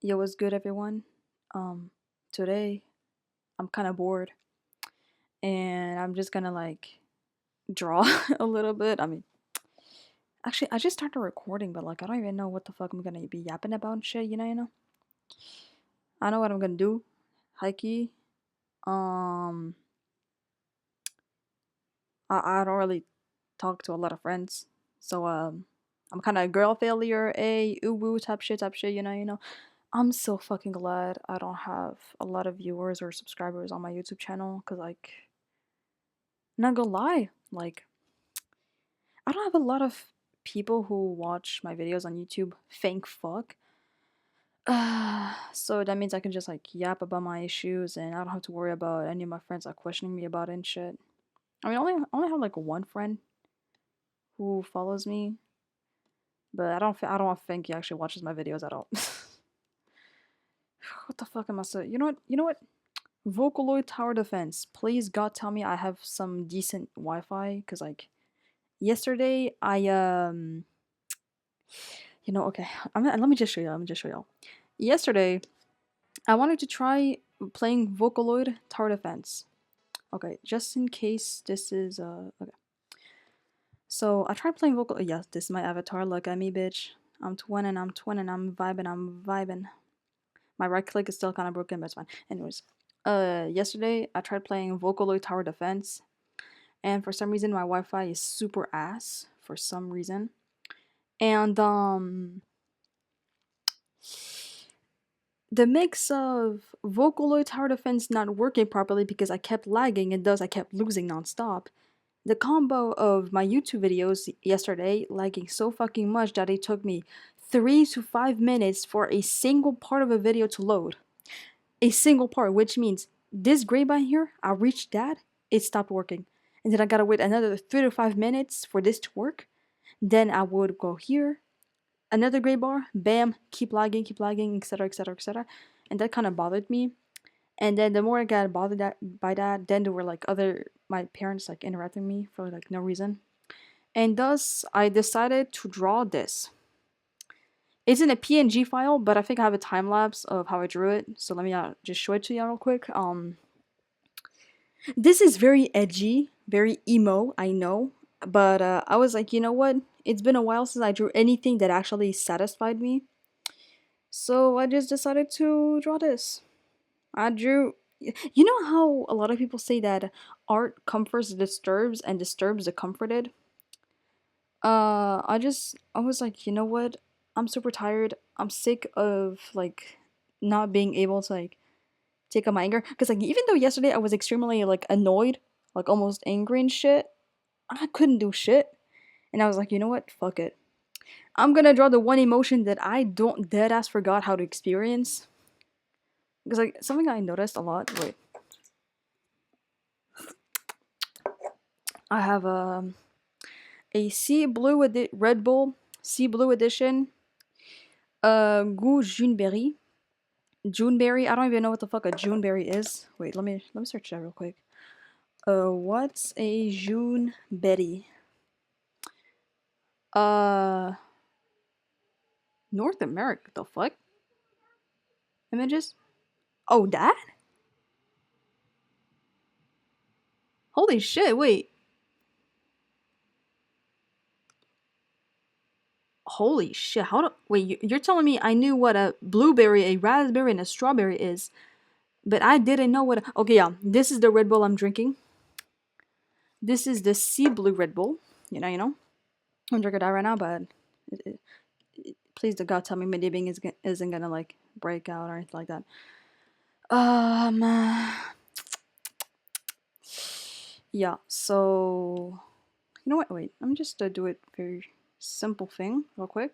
Yo, what's good, everyone? Um, Today I'm kind of bored, and I'm just gonna like draw a little bit. I mean, actually, I just started recording, but like I don't even know what the fuck I'm gonna be yapping about and shit. I know what I'm gonna do. Hikey. Um, I don't really talk to a lot of friends, so I'm kind of girl failure, a uwu type shit. I'm so fucking glad I don't have a lot of viewers or subscribers on my YouTube channel, cause like. Not gonna lie, like I don't have a lot of people who watch my videos on YouTube. Thank fuck. So that means I can just like yap about my issues, and I don't have to worry about any of my friends like questioning me about it and shit. I mean, I only have like one friend who follows me, but I don't think he actually watches my videos at all. What the fuck am I saying? You know what? Vocaloid tower defense. Please God, tell me I have some decent Wi-Fi, cause like yesterday okay. Let me just show you. Let me just show y'all. Yesterday, I wanted to try playing Vocaloid Tower Defense. Okay, just in case this is okay. So I tried playing vocal. Yes, this is my avatar. Look at me, bitch. I'm twinning. I'm twinning. I'm vibing. I'm vibing. My right click is still kind of broken, but it's fine. Anyways, yesterday I tried playing Vocaloid Tower Defense, and for some reason my Wi-Fi is super ass. For some reason, and the mix of Vocaloid tower defense not working properly because I kept lagging and thus I kept losing nonstop. The combo of my YouTube videos yesterday lagging so fucking much that it took me 3 to 5 minutes for a single part of a video to load. A single part, which means this gray bar here, I reached that, it stopped working. And then I gotta wait another 3 to 5 minutes for this to work. Then I would go here, another gray bar, bam, keep lagging, etc., etc., etc. And that kind of bothered me. And then the more I got bothered by that, then there were like my parents like interrupting me for like no reason. And thus, I decided to draw this. It's in a PNG file, but I think I have a time lapse of how I drew it. So let me just show it to you real quick. This is very edgy, very emo, I know. But I was like, you know what? It's been a while since I drew anything that actually satisfied me. So I just decided to draw this. I drew. You know how a lot of people say that art comforts the disturbs and disturbs the comforted? I was like, you know what? I'm super tired. I'm sick of like not being able to like take out my anger. Cause like even though yesterday I was extremely like annoyed, like almost angry and shit, I couldn't do shit. And I was like, you know what? Fuck it. I'm gonna draw the one emotion that I don't dead ass forgot how to experience. Because like something I noticed a lot. Wait, I have a sea blue Red Bull sea blue edition. Goût Juneberry. Juneberry. I don't even know what the fuck a Juneberry is. Wait, let me search that real quick. What's a Juneberry? Uh, North America. The fuck? Images. Oh, that? Holy shit! Wait. Holy shit! How do? Wait, you're telling me I knew what a blueberry, a raspberry, and a strawberry is, but I didn't know what. Okay, yeah. This is the Red Bull I'm drinking. This is the sea blue Red Bull. You know. I'm drinking that right now, but please, the God, tell me my dipping isn't gonna like break out or anything like that. Yeah. So, you know what? Wait, let me just do it very simple thing real quick.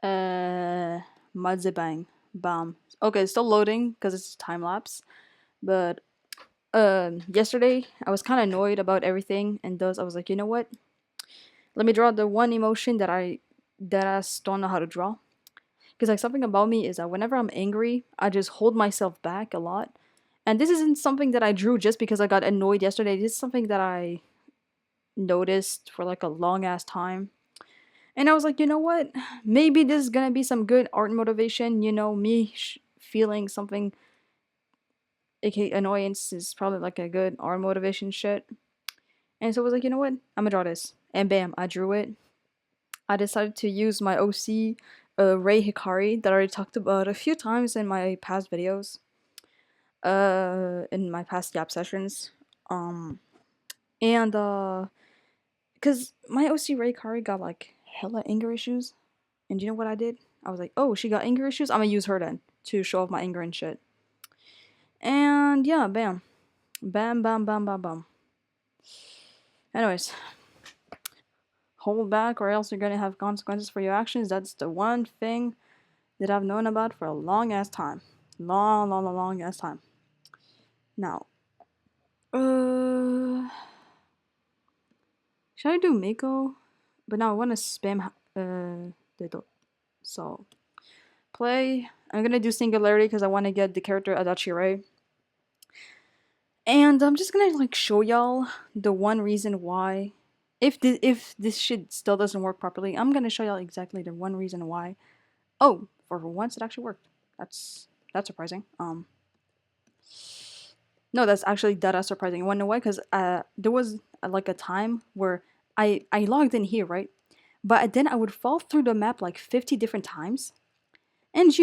Madzebang, bam. Okay, it's still loading because it's time lapse, but yesterday I was kind of annoyed about everything, and thus I was like, you know what? Let me draw the one emotion that I don't know how to draw. Because like something about me is that whenever I'm angry, I just hold myself back a lot. And this isn't something that I drew just because I got annoyed yesterday. This is something that I noticed for like a long ass time. And I was like, you know what? Maybe this is gonna be some good art motivation. Me feeling something, aka annoyance, is probably like a good art motivation shit. And so I was like, you know what? I'm gonna draw this. And bam, I drew it. I decided to use my OC, Ray Hikari, that I already talked about a few times in my past videos, in my past Yap sessions. Um, and Cause my OC Ray Hikari got like hella anger issues. And you know what I did? I was like, oh, she got anger issues? I'm gonna use her then to show off my anger and shit. And yeah, bam. Bam, bam, bam, bam, bam. Anyways, hold back or else you're gonna have consequences for your actions. That's the one thing that I've known about for a long ass time. Long, long, long, long ass time. Now, should I do Miko? But now I wanna spam, the so, play. I'm gonna do Singularity because I wanna get the character Adachi Ray. And I'm just gonna like show y'all the one reason why, if this shit still doesn't work properly, I'm gonna show y'all exactly the one reason why. Oh, for once it actually worked. That's surprising. No, that's actually that surprising. You wanna know why? Because there was like a time where I logged in here, right? But then I would fall through the map like 50 different times, and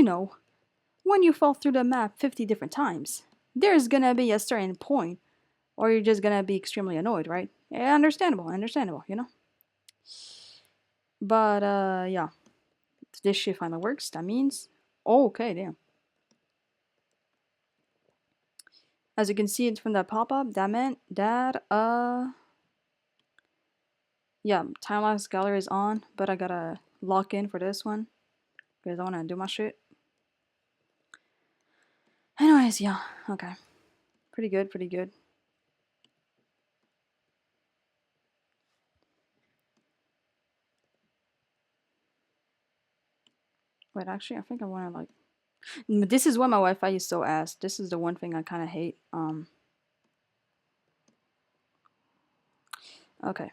when you fall through the map 50 different times, there's gonna be a certain point or you're just gonna be extremely annoyed, right? Yeah, understandable. But yeah, if this shit finally works, that means okay, damn. As you can see from that pop-up, that meant that yeah, time-lapse gallery is on, but I gotta lock in for this one because I wanna do my shit. Anyways, yeah, okay, pretty good, pretty good. Wait, actually, I think I wanna like. This is why my Wi-Fi is so ass. This is the one thing I kind of hate. Okay.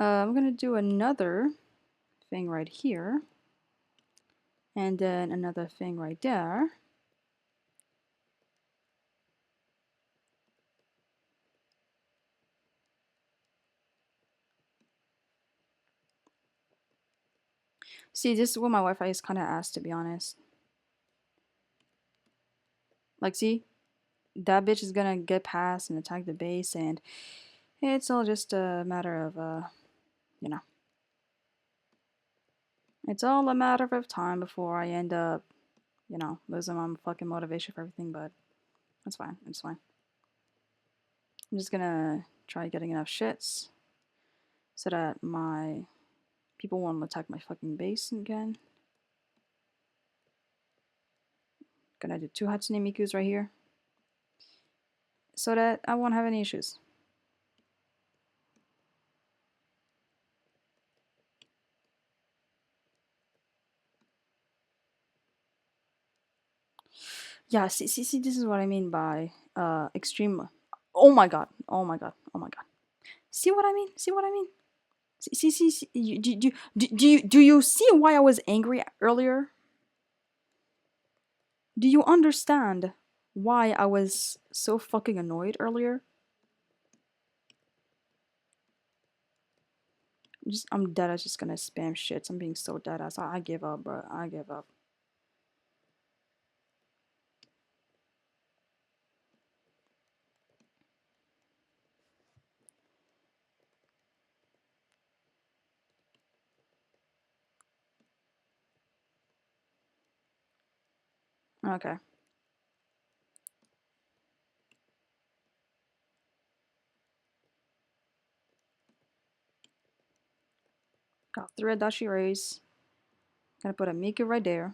I'm gonna do another thing right here, and then another thing right there. See, this is where my Wi-Fi is kind of ass, to be honest. Like, see, that bitch is gonna get past and attack the base, and it's all just a matter of you know, it's all a matter of time before I end up, losing my fucking motivation for everything. But that's fine. It's fine. I'm just gonna try getting enough shits so that my people won't attack my fucking base again. Gonna do 2 Hatsune Mikus right here so that I won't have any issues. Yeah, see, this is what I mean by extreme. Oh my god, oh my god, oh my god. See what I mean? See what I mean? See, do you see why I was angry earlier? Do you understand why I was so fucking annoyed earlier? I'm dead ass just gonna spam shits. I'm being so dead ass. I give up, bro. I give up. Okay. Got 3 Adachi Rays. Gonna put a Miku right there.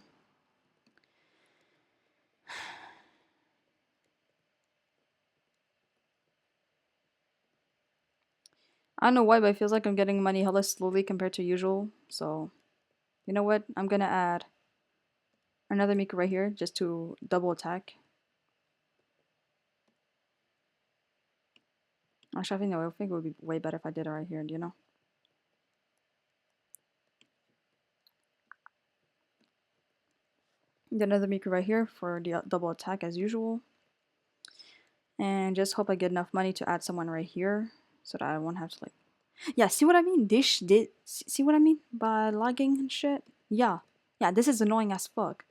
I don't know why, but it feels like I'm getting money hella slowly compared to usual. So, you know what? I'm gonna add another Miku right here just to double attack. Actually, I think it would be way better if I did it right here, do you know? Get another Miku right here for the double attack as usual. And just hope I get enough money to add someone right here so that I won't have to like... Yeah, see what I mean? See what I mean by lagging and shit? Yeah. Yeah, this is annoying as fuck.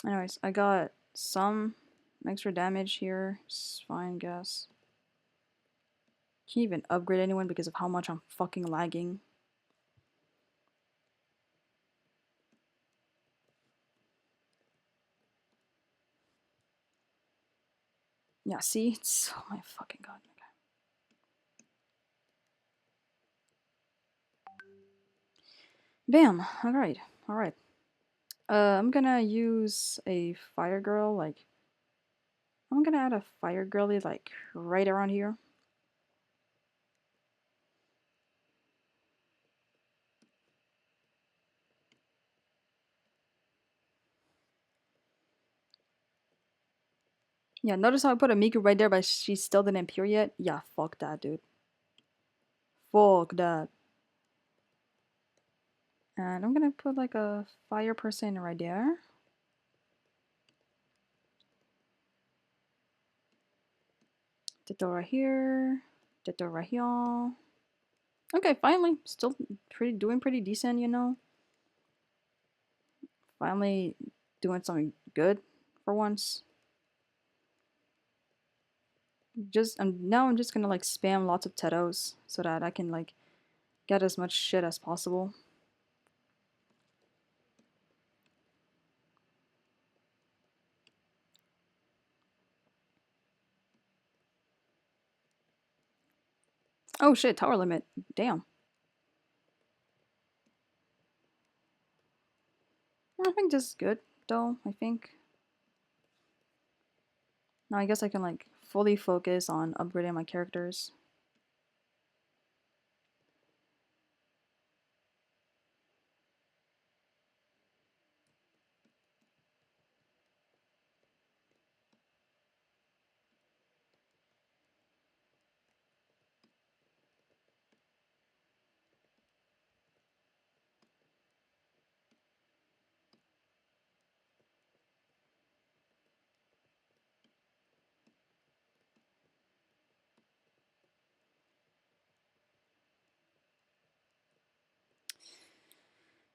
Anyways, I got some extra damage here. It's fine, guess. Can't even upgrade anyone because of how much I'm fucking lagging. Yeah, see? It's, oh my fucking god. Okay. Bam! Alright, alright. I'm gonna use a fire girl, like... I'm gonna add a fire girly, like, right around here. Yeah, notice how I put a Miku right there, but she still didn't appear yet? Yeah, fuck that, dude. Fuck that. And I'm gonna put like a fire person right there. Ditto right here. Ditto right here. Okay, finally. Still doing pretty decent, you know? Finally doing something good for once. Now I'm just gonna like spam lots of Tetos so that I can like get as much shit as possible. Oh shit, tower limit. Damn. I think this is good though, I think. Now I guess I can like fully focus on upgrading my characters.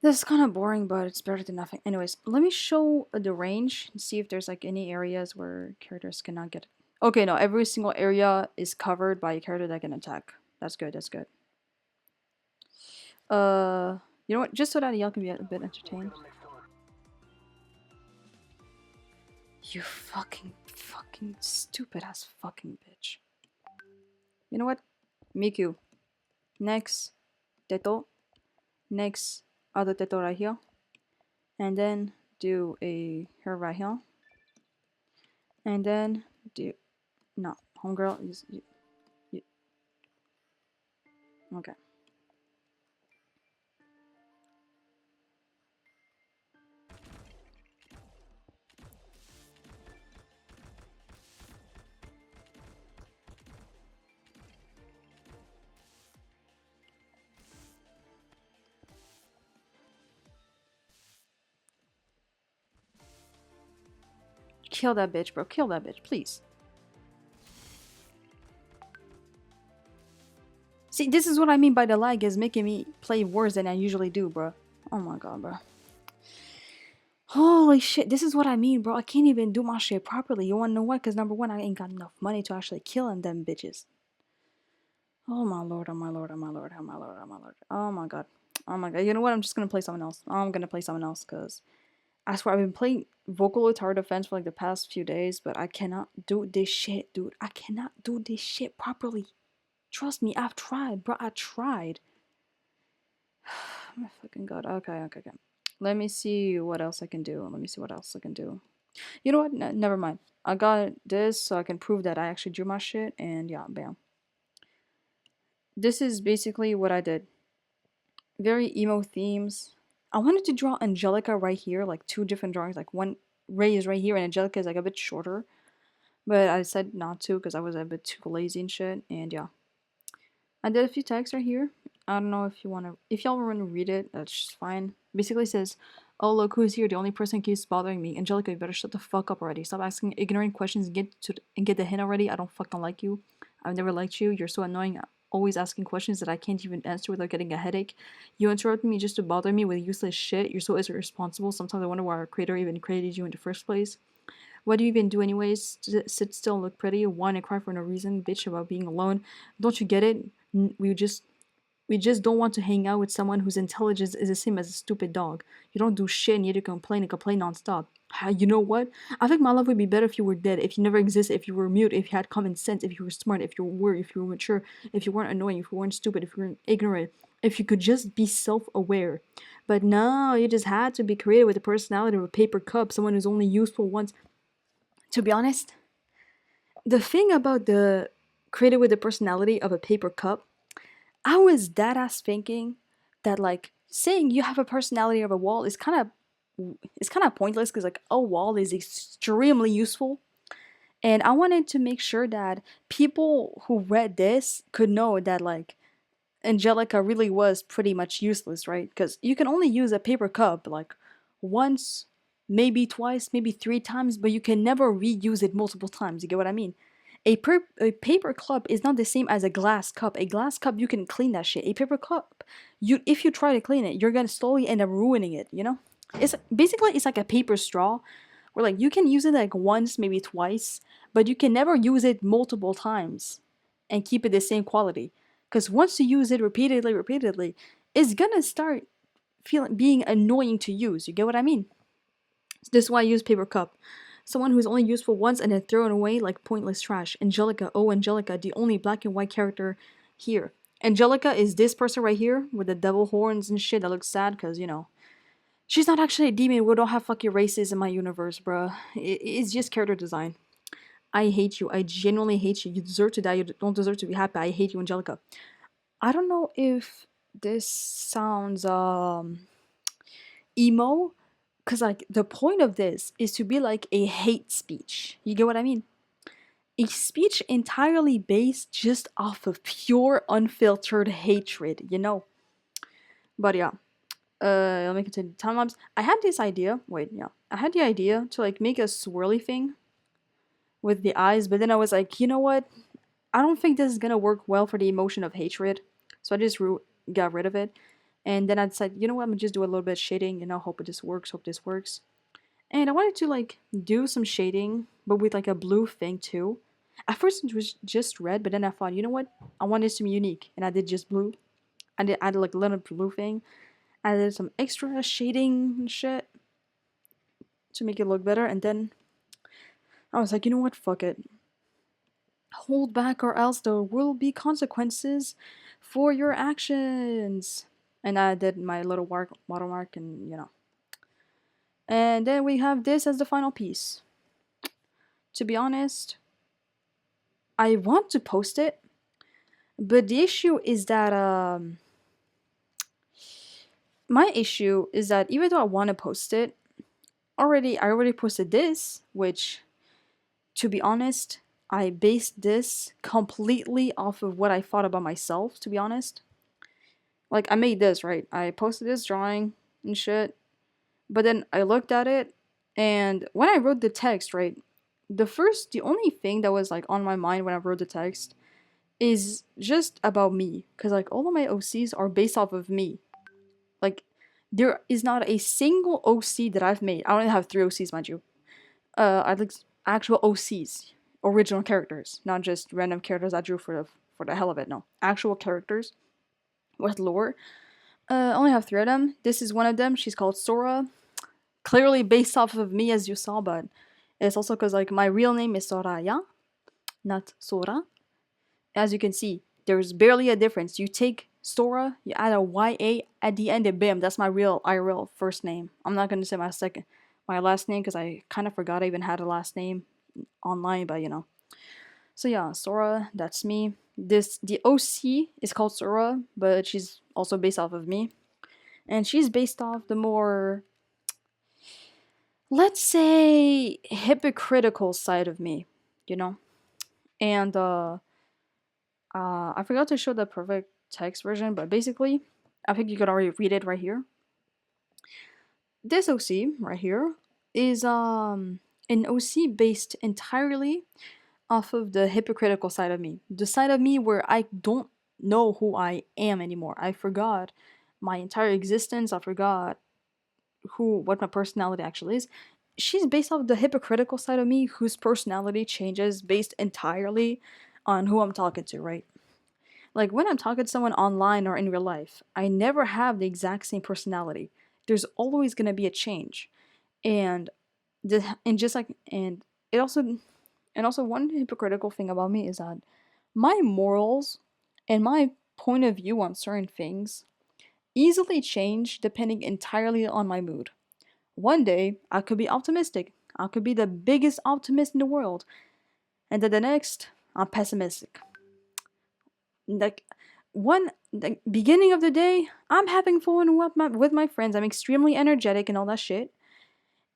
This is kind of boring, but it's better than nothing. Anyways, let me show the range and see if there's like any areas where characters cannot get it. Okay, no, every single area is covered by a character that can attack. That's good, that's good. You know what? Just so that y'all can be a bit entertained. You fucking stupid ass fucking bitch. You know what? Miku. Next. Teto. Next. Other Teto right here. And then do a her right here. And then do... No. Homegirl is... Okay. Kill that bitch, bro. Kill that bitch, please. See, this is what I mean by the lag is making me play worse than I usually do, bro. Oh my god, bro. Holy shit, this is what I mean, bro. I can't even do my shit properly. You wanna know what? Because number one, I ain't got enough money to actually kill them bitches. Oh my lord, oh my lord, oh my lord, oh my lord, oh my lord. Oh my god. Oh my god. You know what? I'm just gonna play someone else. I'm gonna play someone else because I swear I've been playing Vocaloid Tower Defense for like the past few days, but I cannot do this shit, dude. I cannot do this shit properly. Trust me, I've tried, bro. I tried. Oh my fucking god. Okay. Let me see what else I can do. Let me see what else I can do. You know what? Never mind. I got this so I can prove that I actually drew my shit, and yeah, bam. This is basically what I did. Very emo themes. I wanted to draw Angelica right here, like two different drawings. Like one Ray is right here, and Angelica is like a bit shorter. But I decided not to because I was a bit too lazy and shit, and yeah. I did a few tags right here. I don't know if y'all want to read it, that's just fine. Basically says, "Oh look who's here, the only person who keeps bothering me. Angelica, you better shut the fuck up already. Stop asking ignorant questions and get the hint already. I don't fucking like you. I've never liked you. You're so annoying. Always asking questions that I can't even answer without getting a headache. You interrupt me just to bother me with useless shit. You're so irresponsible. Sometimes I wonder why our creator even created you in the first place. What do you even do anyways? Sit still and look pretty, whine and cry for no reason, bitch about being alone. Don't you get it? We just don't want to hang out with someone whose intelligence is the same as a stupid dog. You don't do shit and yet you complain and complain nonstop. You know what? I think my life would be better if you were dead, if you never existed, if you were mute, if you had common sense, if you were smart, if you were mature, if you weren't annoying, if you weren't stupid, if you weren't ignorant, if you could just be self-aware. But no, you just had to be created with the personality of a paper cup, someone who's only useful once. To be honest, the thing about the created with the personality of a paper cup, I was dead ass thinking that like saying you have a personality of a wall is kind of pointless because like a wall is extremely useful, and I wanted to make sure that people who read this could know that like Angelica really was pretty much useless, right? Because you can only use a paper cup like once, maybe twice, maybe three times, but you can never reuse it multiple times. You get what I mean? A paper cup is not the same as a glass cup. A glass cup, you can clean that shit. A paper cup, if you try to clean it, you're gonna slowly end up ruining it, you know? It's like a paper straw where like you can use it like once, maybe twice, but you can never use it multiple times and keep it the same quality. Because once you use it repeatedly, it's gonna start feeling being annoying to use. You get what I mean? This is why I use paper cup. Someone who's only useful once and then thrown away like pointless trash. Angelica, oh Angelica, the only black and white character here. Angelica is this person right here with the devil horns and shit that looks sad because, you know, she's not actually a demon. We don't have fucking races in my universe, bruh. It's just character design. I hate you. I genuinely hate you. You deserve to die. You don't deserve to be happy. I hate you, Angelica. I don't know if this sounds emo, because like the point of this is to be like a hate speech. You get what I mean? A speech entirely based just off of pure unfiltered hatred, you know? But yeah, let me continue. Time lapse. I had this idea. Wait, yeah. I had the idea to like make a swirly thing with the eyes, but then I was like, you know what? I don't think this is gonna work well for the emotion of hatred. So I just got rid of it. And then I decided, you know what, I'm gonna just do a little bit of shading, you know, hope this works. And I wanted to like do some shading, but with like a blue thing too. At first it was just red, but then I thought, you know what, I want this to be unique, and I did just blue. I added like a little blue thing. I added some extra shading and shit to make it look better, and then I was like, you know what, fuck it. Hold back or else there will be consequences for your actions. And I did my little watermark and, you know. And then we have this as the final piece. To be honest, I want to post it, but the issue is that my issue is that even though I want to post it, I already posted this, which, to be honest, I based this completely off of what I thought about myself, to be honest. Like, I made this, right? I posted this drawing and shit, but then I looked at it, and when I wrote the text, right, the only thing that was like on my mind when I wrote the text is just about me, because like all of my OCs are based off of me. Like, there is not a single OC that I've made. I only have 3 OCs, mind you. I like actual OCs, original characters, not just random characters I drew for the hell of it. No, actual characters with lore. I only have 3 of them. This is one of them. She's called Sora. Clearly based off of me, as you saw, but it's also because like my real name is Soraya, not Sora. As you can see, there's barely a difference. You take Sora, you add a YA at the end, and bam, that's my real IRL first name. I'm not gonna say my last name because I kind of forgot I even had a last name online, but you know. So yeah, Sora, that's me. The OC is called Sora, but she's also based off of me, and she's based off the more, let's say, hypocritical side of me, you know. And I forgot to show the perfect text version, but basically, I think you could already read it right here. This OC right here is an OC based entirely off of the hypocritical side of me. The side of me where I don't know who I am anymore. I forgot my entire existence. I forgot what my personality actually is. She's based off the hypocritical side of me whose personality changes based entirely on who I'm talking to, right? Like when I'm talking to someone online or in real life, I never have the exact same personality. There's always gonna be a change. And and it also and also one hypocritical thing about me is that my morals and my point of view on certain things easily change depending entirely on my mood. One day I could be optimistic. I could be the biggest optimist in the world. And then the next, I'm pessimistic. Like one the beginning of the day, I'm having fun with my friends. I'm extremely energetic and all that shit.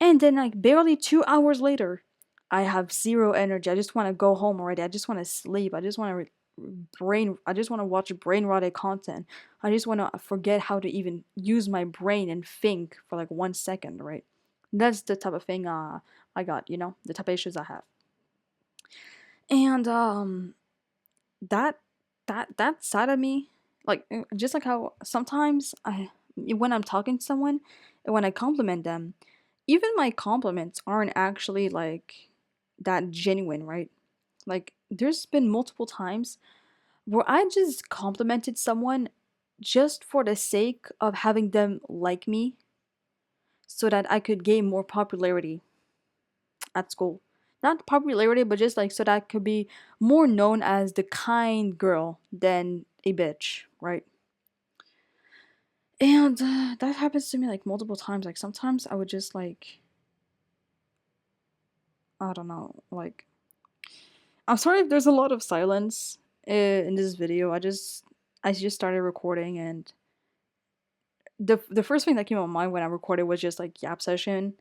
And then like barely 2 hours later, I have zero energy. I just want to go home already. I just want to sleep. I just want to I just want to watch brain rotted content. I just want to forget how to even use my brain and think for like 1 second, right? That's the type of thing I got, the type of issues I have. And that that side of me, like just like how sometimes when I'm talking to someone and when I compliment them, even my compliments aren't actually like that genuine, right? Like there's been multiple times where I just complimented someone just for the sake of having them like me so that I could gain more popularity at school. Not popularity, but just like so that I could be more known as the kind girl than a bitch, right? And that happens to me like multiple times. Like sometimes I would just like, I don't know, like, I'm sorry if there's a lot of silence in this video. I just started recording, and the first thing that came to mind when I recorded was just like yap session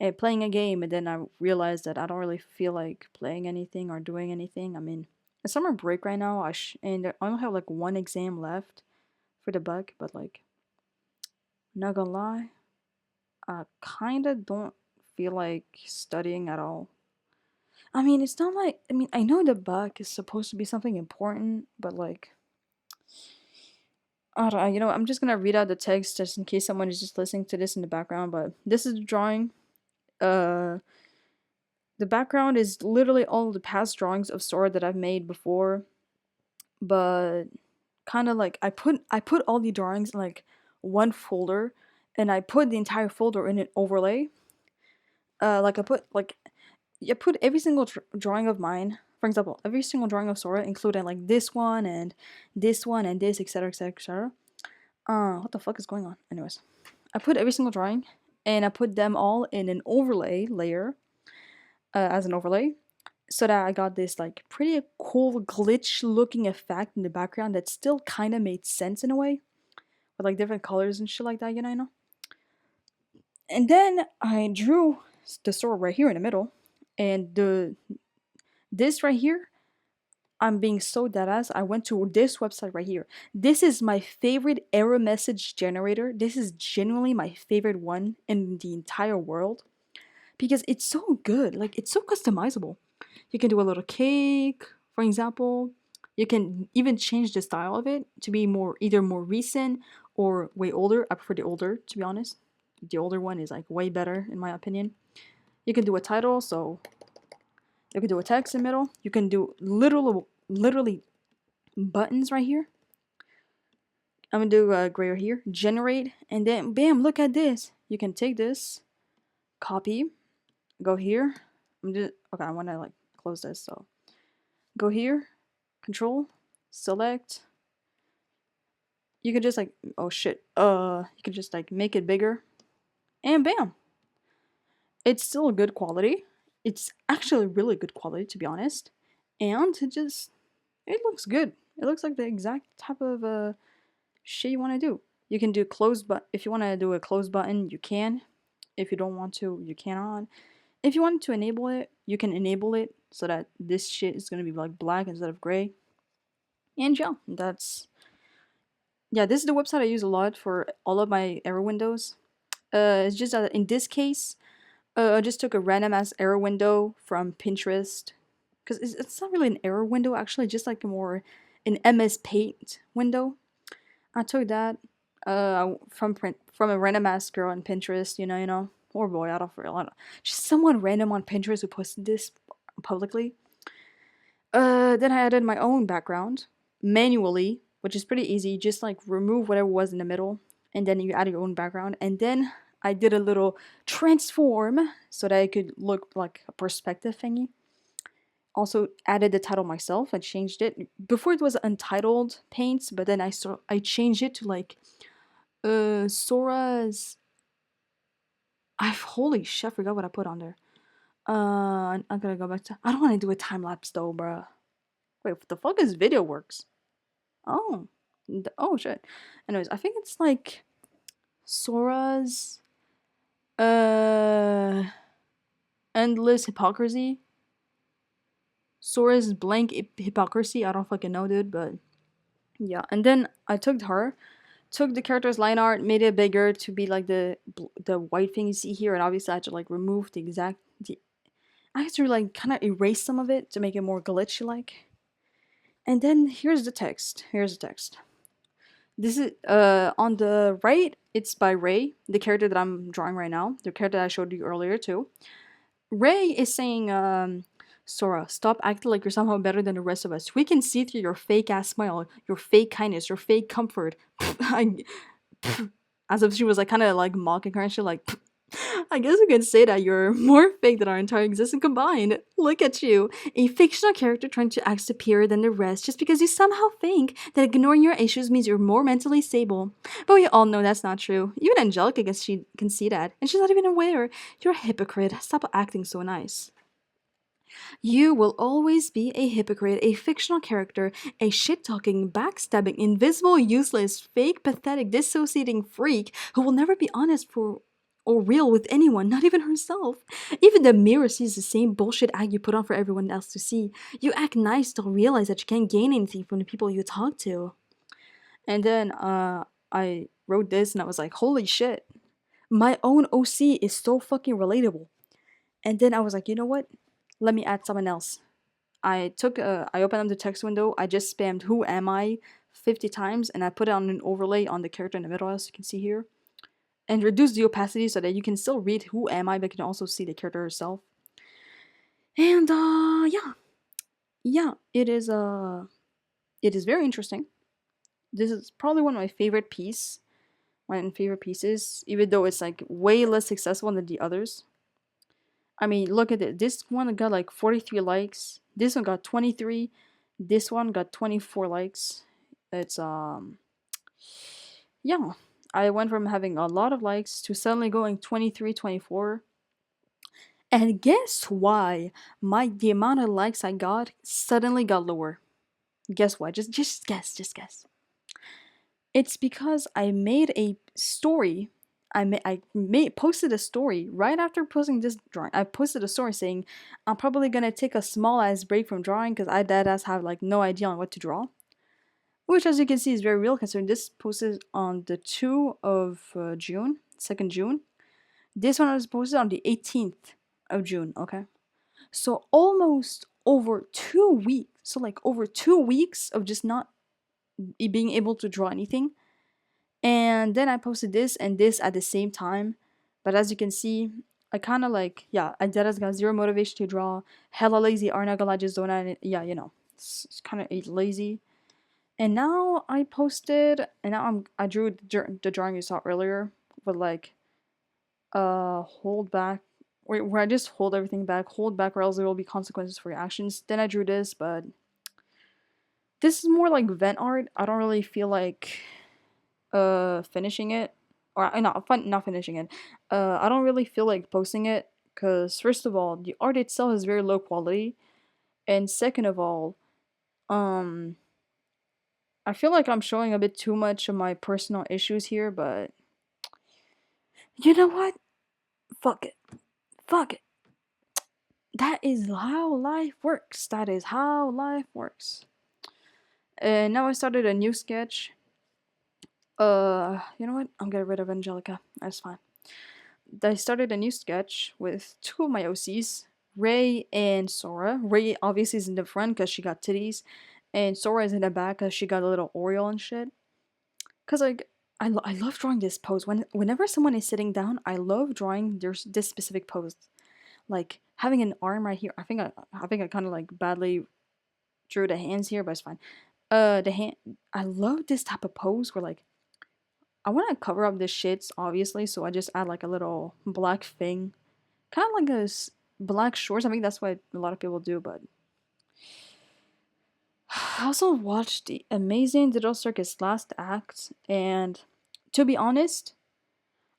and playing a game, and then I realized that I don't really feel like playing anything or doing anything. I mean, it's summer break right now. And I only have like one exam left for the buck, but like, not gonna lie, I kind of don't feel like studying at all. I mean, it's not like I know the buck is supposed to be something important, but like, I don't know. I'm just gonna read out the text just in case someone is just listening to this in the background. But this is the drawing. Uh, the background is literally all the past drawings of Sora that I've made before, but kind of like I put all the drawings in like one folder, and I put the entire folder in an overlay. Like I put every single drawing of mine. For example, every single drawing of Sora, including like this one and this, etc., etc., etc. What the fuck is going on? Anyways, I put every single drawing, and I put them all in an overlay layer, as an overlay, so that I got this like pretty cool glitch looking effect in the background that still kind of made sense in a way, with like different colors and shit like that. I know. And then I drew the sword right here in the middle, and this right here. I'm being so deadass. I went to this website right here. This is my favorite error message generator. This is genuinely my favorite one in the entire world because it's so good. Like, it's so customizable. You can do a little cake, for example. You can even change the style of it to be either more recent or way older. I prefer the older, to be honest. The older one is like way better in my opinion. You can do a title, so you can do a text in the middle. You can do literally buttons right here. I'm gonna do a gray right here, generate, and then bam, look at this. You can take this, copy, go here. Okay, I wanna like close this, so go here, control, select. You can just like, oh shit, you can just like make it bigger, and bam. It's still a good quality. It's actually really good quality, to be honest. And it looks good. It looks like the exact type of shit you want to do. You can do close, but if you want to do a close button, you can. If you don't want to, you cannot. If you want to enable it, you can enable it so that this shit is gonna be like black instead of gray. And yeah, Yeah, this is the website I use a lot for all of my error windows. It's just that in this case, I just took a random ass error window from Pinterest because it's not really an error window actually, just like a more an MS Paint window. I took that from a random ass girl on Pinterest, or boy, I don't really, I don't, just someone random on Pinterest who posted this publicly. Then I added my own background manually, which is pretty easy. Just like remove whatever was in the middle, and then you add your own background. And then I did a little transform so that I could look like a perspective thingy. Also added the title myself. I changed it. Before it was Untitled Paints, but then I changed it to like Sora's. I holy shit! I forgot what I put on there. I'm gonna go back to. I don't want to do a time lapse though, bruh. Wait, what the fuck is video works? Oh. Oh shit. Anyways, I think it's like Sora's uh endless hypocrisy. Sora's blank hypocrisy. I don't fucking know, dude, but yeah. And then I took the character's line art, made it bigger to be like the white thing you see here, and obviously I had to like remove I had to like kind of erase some of it to make it more glitchy like. And then here's the text. Here's the text. This is on the right. It's by Ray, the character that I'm drawing right now, the character that I showed you earlier too. Ray is saying, "Sora, stop acting like you're somehow better than the rest of us. We can see through your fake ass smile, your fake kindness, your fake comfort." I, as if she was like kind of like mocking her and shit, like. I guess we can say that you're more fake than our entire existence combined. Look at you, a fictional character trying to act superior than the rest just because you somehow think that ignoring your issues means you're more mentally stable. But we all know that's not true. Even Angelica guess she can see that, and she's not even aware. You're a hypocrite. Stop acting so nice. You will always be a hypocrite, a fictional character, a shit talking, backstabbing, invisible, useless, fake, pathetic, dissociating freak who will never be honest for or real with anyone, not even herself. Even the mirror sees the same bullshit act you put on for everyone else to see. You act nice, don't realize that you can't gain anything from the people you talk to. And then I wrote this and I was like, holy shit. My own OC is so fucking relatable. And then I was like, you know what? Let me add someone else. I opened up the text window, I just spammed who am I 50 times, and I put it on an overlay on the character in the middle, as you can see here. And reduce the opacity so that you can still read who am I, but you can also see the character herself. And yeah. Yeah, it is very interesting. This is probably one of my favorite pieces, even though it's like way less successful than the others. I mean, look at it. This one got like 43 likes. This one got 23. This one got 24 likes. It's yeah. I went from having a lot of likes to suddenly going 23, 24. And guess why the amount of likes I got suddenly got lower. Guess why? Just guess, just guess. It's because I made a story. Posted a story right after posting this drawing. I posted a story saying I'm probably gonna take a small ass break from drawing because I dead ass have like no idea on what to draw. Which, as you can see, is very real considering this posted on the 2 of June, 2nd June. This one was posted on the 18th of June. Okay, so almost over 2 weeks. So like over 2 weeks of just not being able to draw anything. And then I posted this and this at the same time. But as you can see, I kind of like, yeah, I dead as got zero motivation to draw. Hella lazy, are not gonna lie, just don't yeah, it's kind of lazy. And now I posted, and now I drew the drawing you saw earlier with like, hold back, where I just hold everything back, hold back, or else there will be consequences for your actions. Then I drew this, but this is more like vent art. I don't really feel like finishing it, or not finishing it. I don't really feel like posting it because first of all, the art itself is very low quality, and second of all, um, I feel like I'm showing a bit too much of my personal issues here. But you know what? Fuck it. Fuck it. That is how life works. That is how life works. And now I started a new sketch. You know what? I'm getting rid of Angelica. That's fine. I started a new sketch with two of my OCs, Ray and Sora. Ray obviously is in the front because she got titties, and Sora is in the back because she got a little Oreo and shit. Cause like I love drawing this pose. Whenever someone is sitting down, I love drawing this specific pose. Like having an arm right here. I think I kind of like badly drew the hands here, but it's fine. The hand. I love this type of pose where like I want to cover up the shits, obviously, so I just add like a little black thing, kind of like black shorts. I think that's what a lot of people do. But I also watched the Amazing Digital Circus last act, and to be honest,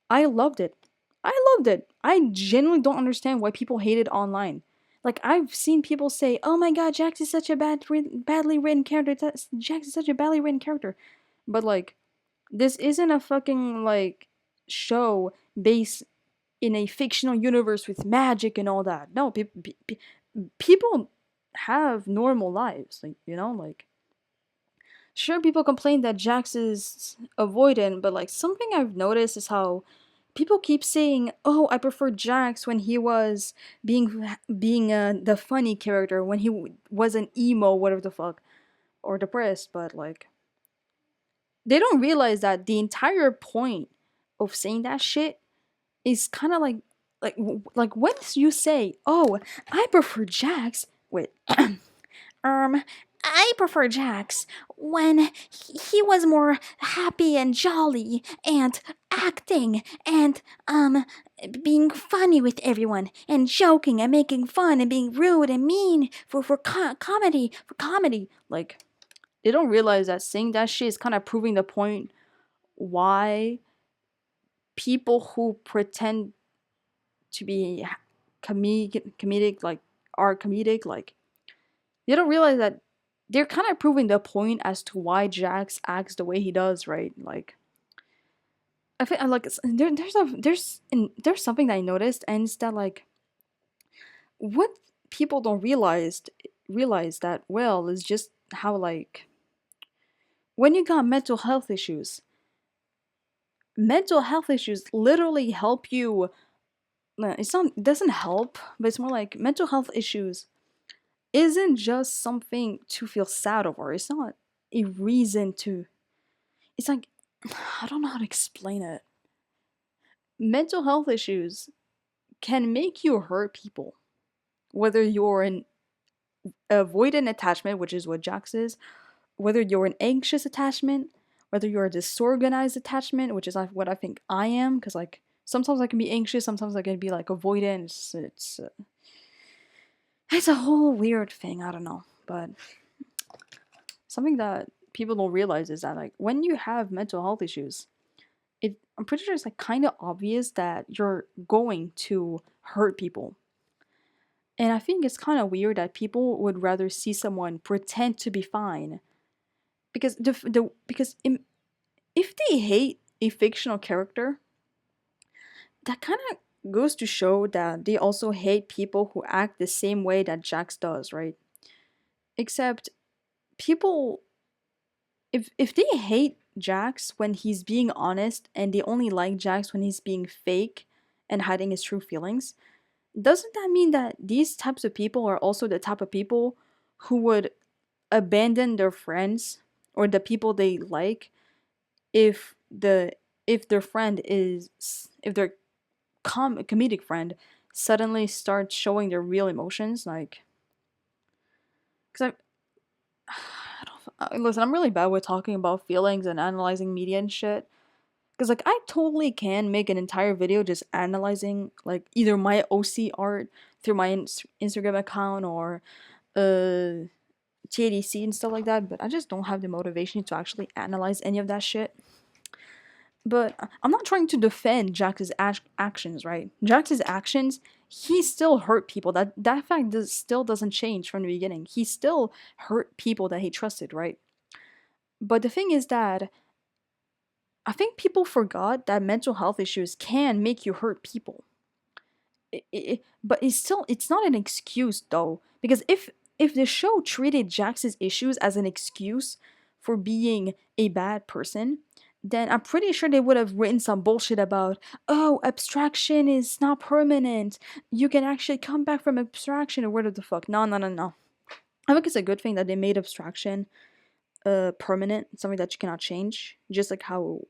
I loved it. I loved it. I genuinely don't understand why people hate it online. Like I've seen people say, "Oh my God, Jax is such a badly written character. Jax is such a badly written character," but like this isn't a fucking like show based in a fictional universe with magic and all that. No, people have normal lives, like like sure people complain that Jax is avoidant, but like something I've noticed is how people keep saying, "Oh, I prefer Jax when he was being the funny character when he was an emo, whatever the fuck, or depressed," but like they don't realize that the entire point of saying that shit is kind of like once you say, "Oh, I prefer Jax." Wait, I prefer Jax when he was more happy and jolly and acting and being funny with everyone and joking and making fun and being rude and mean for comedy. Like they don't realize that saying that shit is kind of proving the point why people who pretend to be comedic like are comedic. Like you don't realize that they're kind of proving the point as to why Jax acts the way he does, right? Like I think like there's something that I noticed, and it's that like what people don't realize that well is just how like when you got mental health issues literally help you. It's not it doesn't help, but it's more like mental health issues isn't just something to feel sad over. It's not a reason to. It's like I don't know how to explain it. Mental health issues can make you hurt people, whether you're an avoidant attachment, which is what Jax is, whether you're an anxious attachment, whether you're a disorganized attachment, which is like what I think I am, because like sometimes I can be anxious, sometimes I can be like avoidant. It's a whole weird thing. I don't know, but something that people don't realize is that like when you have mental health issues, I'm pretty sure it's like kind of obvious that you're going to hurt people. And I think it's kind of weird that people would rather see someone pretend to be fine because if they hate a fictional character, that kind of goes to show that they also hate people who act the same way that Jax does, right? Except people if they hate Jax when he's being honest and they only like Jax when he's being fake and hiding his true feelings, doesn't that mean that these types of people are also the type of people who would abandon their friends or the people they like if their friend is if their comedic friend suddenly starts showing their real emotions? Like because I don't listen, I'm really bad with talking about feelings and analyzing media and shit. Because, like, I totally can make an entire video just analyzing, like, either my OC art through my Instagram account or TADC and stuff like that, but I just don't have the motivation to actually analyze any of that shit. But I'm not trying to defend Jax's actions, right? Jax's actions, he still hurt people. That fact still doesn't change from the beginning. He still hurt people that he trusted, right? But the thing is that I think people forgot that mental health issues can make you hurt people. But it's not an excuse though, because if the show treated Jax's issues as an excuse for being a bad person, then I'm pretty sure they would have written some bullshit about, oh, abstraction is not permanent. You can actually come back from abstraction or whatever the fuck. No, no, no, no. I think it's a good thing that they made abstraction permanent, something that you cannot change. Just like how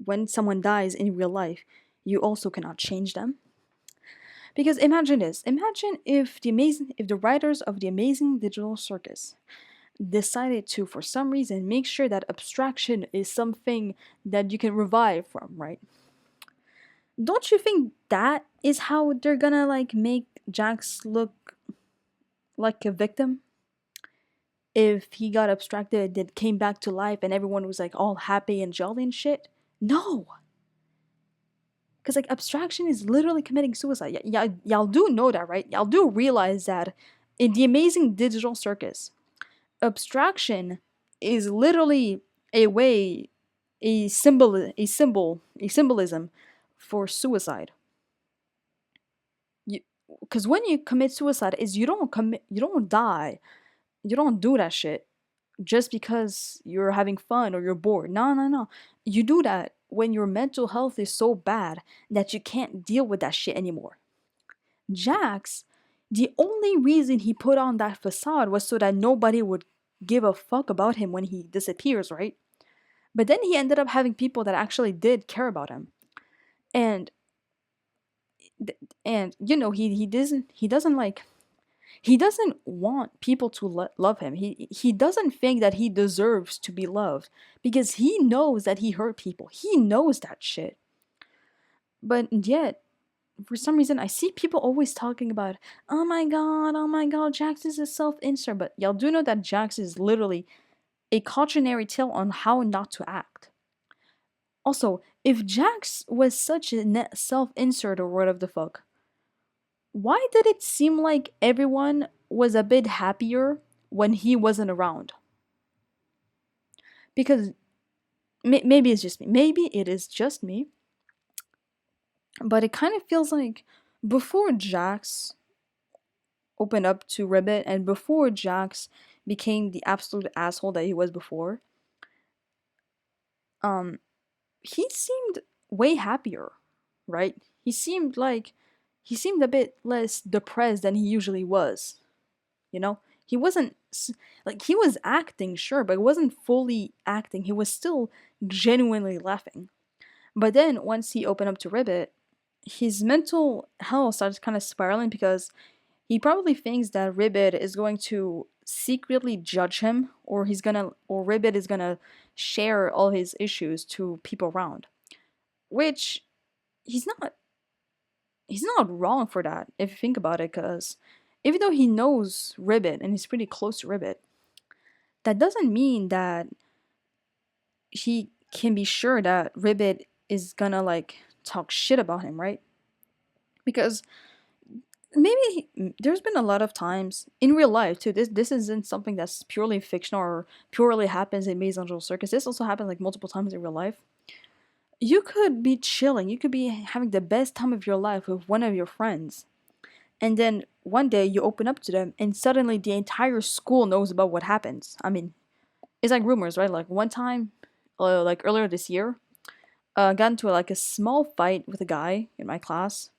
when someone dies in real life, you also cannot change them. Because imagine this. Imagine if the writers of the Amazing Digital Circus decided to, for some reason, make sure that abstraction is something that you can revive from, right? Don't you think that is how they're gonna like make Jax look like a victim? If he got abstracted and came back to life and everyone was like all happy and jolly and shit? No! Because like abstraction is literally committing suicide. Y'all do know that, right? Y'all do realize that in the Amazing Digital Circus, abstraction is literally a way, a symbolism for suicide. Because when you commit suicide, is you don't die, you don't do that shit just because you're having fun or you're bored. No, no, no. You do that when your mental health is so bad that you can't deal with that shit anymore. Jax, the only reason he put on that facade was so that nobody would give a fuck about him when he disappears, right? But then he ended up having people that actually did care about him. And you know, he doesn't want people to love him. He doesn't think that he deserves to be loved because he knows that he hurt people. He knows that shit. But yet, for some reason, I see people always talking about, oh my god, Jax is a self-insert. But y'all do know that Jax is literally a cautionary tale on how not to act. Also, if Jax was such a self-insert or whatever the fuck, why did it seem like everyone was a bit happier when he wasn't around? Because maybe it's just me. Maybe it is just me. But it kind of feels like before Jax opened up to Ribbit and before Jax became the absolute asshole that he was before, he seemed way happier, right? He seemed a bit less depressed than he usually was. You know, he wasn't like he was acting, sure, but it wasn't fully acting. He was still genuinely laughing. But then once he opened up to Ribbit, his mental health started kind of spiraling because he probably thinks that Ribbit is going to secretly judge him, or Ribbit is gonna share all his issues to people around. Which he's not he's not wrong for that if you think about it, because even though he knows Ribbit and he's pretty close to Ribbit, that doesn't mean that he can be sure that Ribbit is gonna like talk shit about him, right? Because maybe there's been a lot of times in real life too. This isn't something that's purely fictional or purely happens in Maze Angel Circus. This also happens like multiple times in real life. You could be chilling, you could be having the best time of your life with one of your friends, and then one day you open up to them and suddenly the entire school knows about what happens. I mean, it's like rumors, right? Like one time, like earlier this year, got into like a small fight with a guy in my class,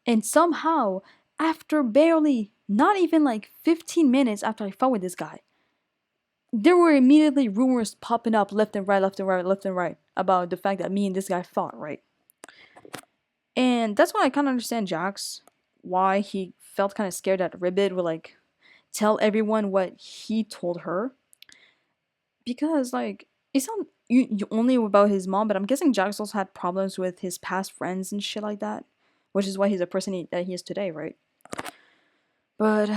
and somehow, after barely, not even like 15 minutes after I fought with this guy, there were immediately rumors popping up left and right, left and right, left and right about the fact that me and this guy fought, right? And that's why I kind of understand Jax, why he felt kind of scared that Ribbit would like tell everyone what he told her. Because like, it's not you only about his mom, but I'm guessing Jax also had problems with his past friends and shit like that, which is why he's the person that he is today, right? But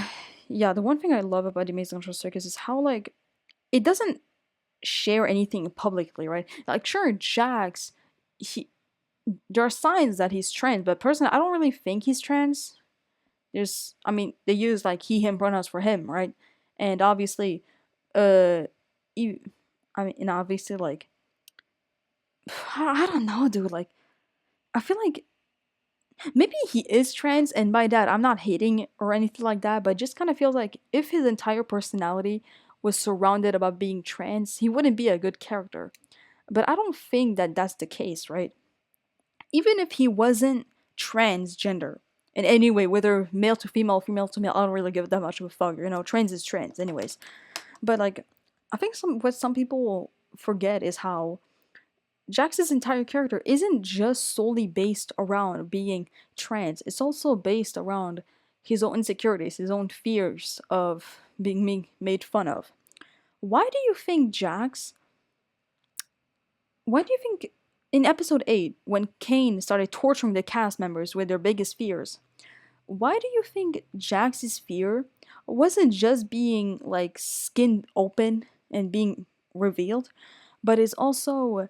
yeah, the one thing I love about the Amazing Angel Circus is how like it doesn't share anything publicly, right? Like sure, Jax, there are signs that he's trans, but personally, I don't really think he's trans. I mean, they use like he, him pronouns for him, right? And obviously, uh, and obviously, like, I don't know, dude. Like, I feel like maybe he is trans, and by that, I'm not hating or anything like that, but just kind of feels like if his entire personality was surrounded about being trans, he wouldn't be a good character. But I don't think that that's the case, right? Even if he wasn't transgender in any way, whether male to female, female to male, I don't really give that much of a fuck. You know, trans is trans, anyways. But like, I think some people forget is how Jax's entire character isn't just solely based around being trans. It's also based around his own insecurities, his own fears of being made fun of. Why do you think Jax? Why do you think in episode 8, when Kane started torturing the cast members with their biggest fears, why do you think Jax's fear wasn't just being like skin open and being revealed, but is also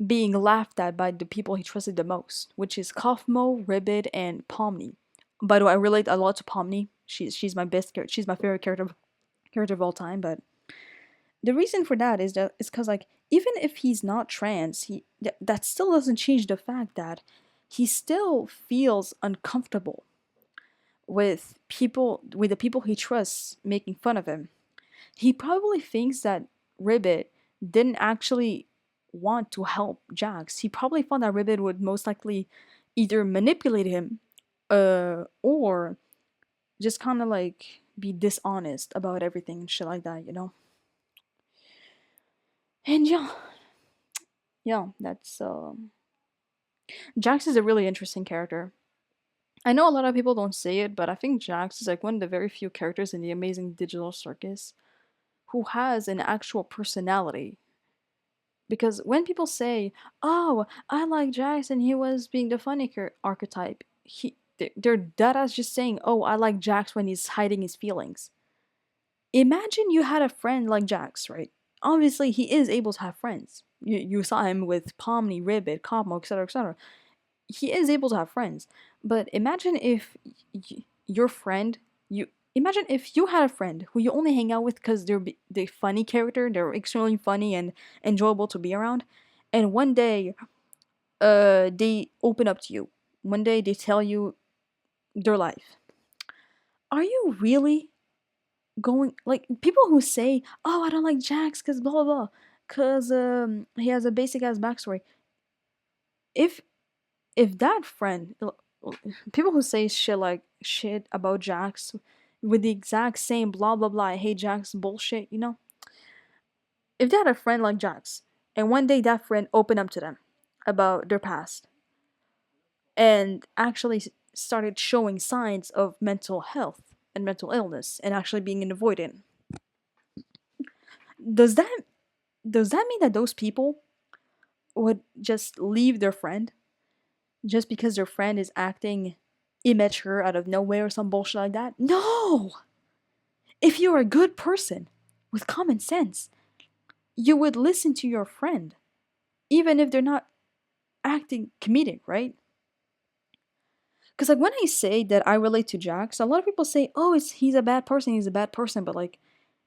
being laughed at by the people he trusted the most, which is Kaufmo, Ribbit, and Pomni. By the way, I relate a lot to Pomni. She's my best character. She's my favorite character of all time. But the reason for that is because like even if he's not trans, that still doesn't change the fact that he still feels uncomfortable with the people he trusts making fun of him. He probably thinks that Ribbit didn't actually want to help Jax. He probably thought that Ribbit would most likely either manipulate him or just kind of like be dishonest about everything and shit like that, you know? And yeah, that's Jax is a really interesting character. I know a lot of people don't say it, but I think Jax is like one of the very few characters in the Amazing Digital Circus who has an actual personality. Because when people say, "Oh, I like Jax and he was being the funny archetype," they're dead as just saying, "Oh, I like Jax when he's hiding his feelings." Imagine you had a friend like Jax, right? Obviously, he is able to have friends. You saw him with Pomni, Ribbit, Cosmo, etc., etc. He is able to have friends. But imagine if your friend, you imagine if you had a friend who you only hang out with because they're the funny character, they're extremely funny and enjoyable to be around, and one day, they open up to you. One day they tell you their life. Are you really going like people who say, "Oh, I don't like Jax because blah blah blah," because he has a basic ass backstory. If that friend, people who say shit about Jax with the exact same blah blah blah, I hate Jax bullshit, you know, if they had a friend like Jax and one day that friend opened up to them about their past and actually started showing signs of mental health and mental illness and actually being an avoidant, does that mean that those people would just leave their friend just because their friend is acting immature out of nowhere or some bullshit like that? No! If you're a good person with common sense, you would listen to your friend, even if they're not acting comedic, right? Because like when I say that I relate to Jax, a lot of people say, "Oh, he's a bad person. He's a bad person," but like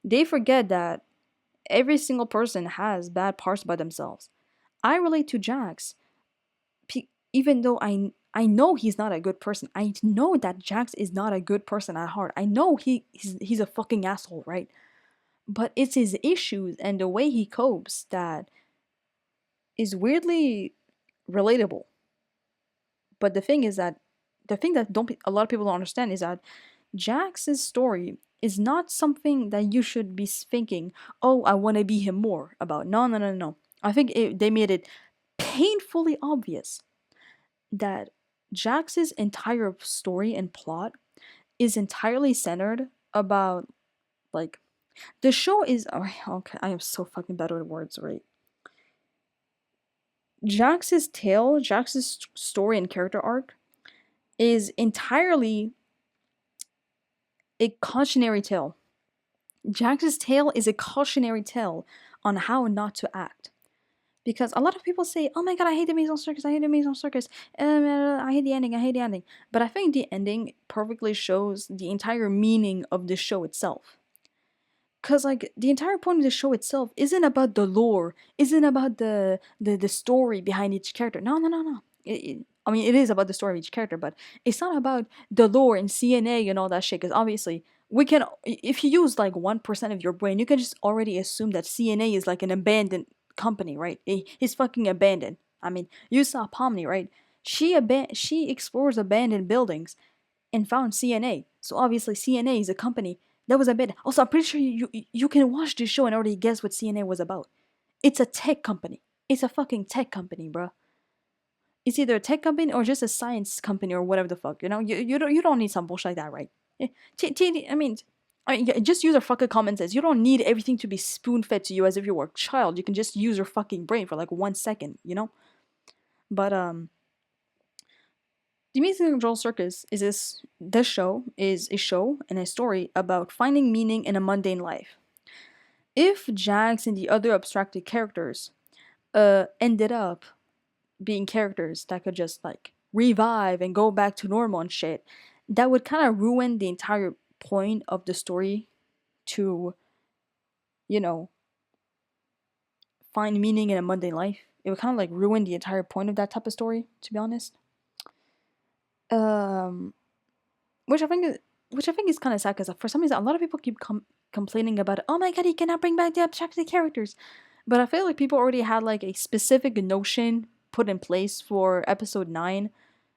they forget that every single person has bad parts by themselves. I relate to Jax, even though I know he's not a good person. I know that Jax is not a good person at heart. I know he's a fucking asshole, right? But it's his issues and the way he copes that is weirdly relatable. But the thing that don't a lot of people don't understand is that Jax's story is not something that you should be thinking, "Oh, I want to be him more" about. No, no, no, no. I think they made it painfully obvious that Jax's entire story and plot is entirely centered about like the show is okay, I am so fucking bad with words, right? Jax's story and character arc is entirely a cautionary tale. Jax's tale is a cautionary tale on how not to act. Because a lot of people say, "Oh my god, I hate the Maison Circus, I hate the Maison Circus, I hate the ending, I hate the ending." But I think the ending perfectly shows the entire meaning of the show itself. Cause like the entire point of the show itself isn't about the lore, isn't about the story behind each character. No, no, no, no. I mean, it is about the story of each character, but it's not about the lore and CNA and all that shit. Because obviously, we can, if you use like 1% of your brain, you can just already assume that CNA is like an abandoned company, right? He's fucking abandoned. I mean, you saw Pomni, right? She explores abandoned buildings and found CNA. So obviously CNA is a company that was abandoned. Also, I'm pretty sure you can watch this show and already guess what CNA was about. It's a tech company. It's a fucking tech company, bruh. It's either a tech company or just a science company or whatever the fuck. You know, you don't need some bullshit like that, right? Eh, I mean, just use your fucking common sense. You don't need everything to be spoon fed to you as if you were a child. You can just use your fucking brain for like 1 second, you know. But The Amazing Control Circus is this show is a show and a story about finding meaning in a mundane life. If Jax and the other abstracted characters ended up being characters that could just like revive and go back to normal and shit, that would kind of ruin the entire point of the story to, you know, find meaning in a mundane life. It would kind of like ruin the entire point of that type of story, to be honest. Um, which I think is which I think is kind of sad because for some reason a lot of people keep complaining about it. Oh my god, he cannot bring back the abstracted characters, but I feel like people already had like a specific notion put in place for episode 9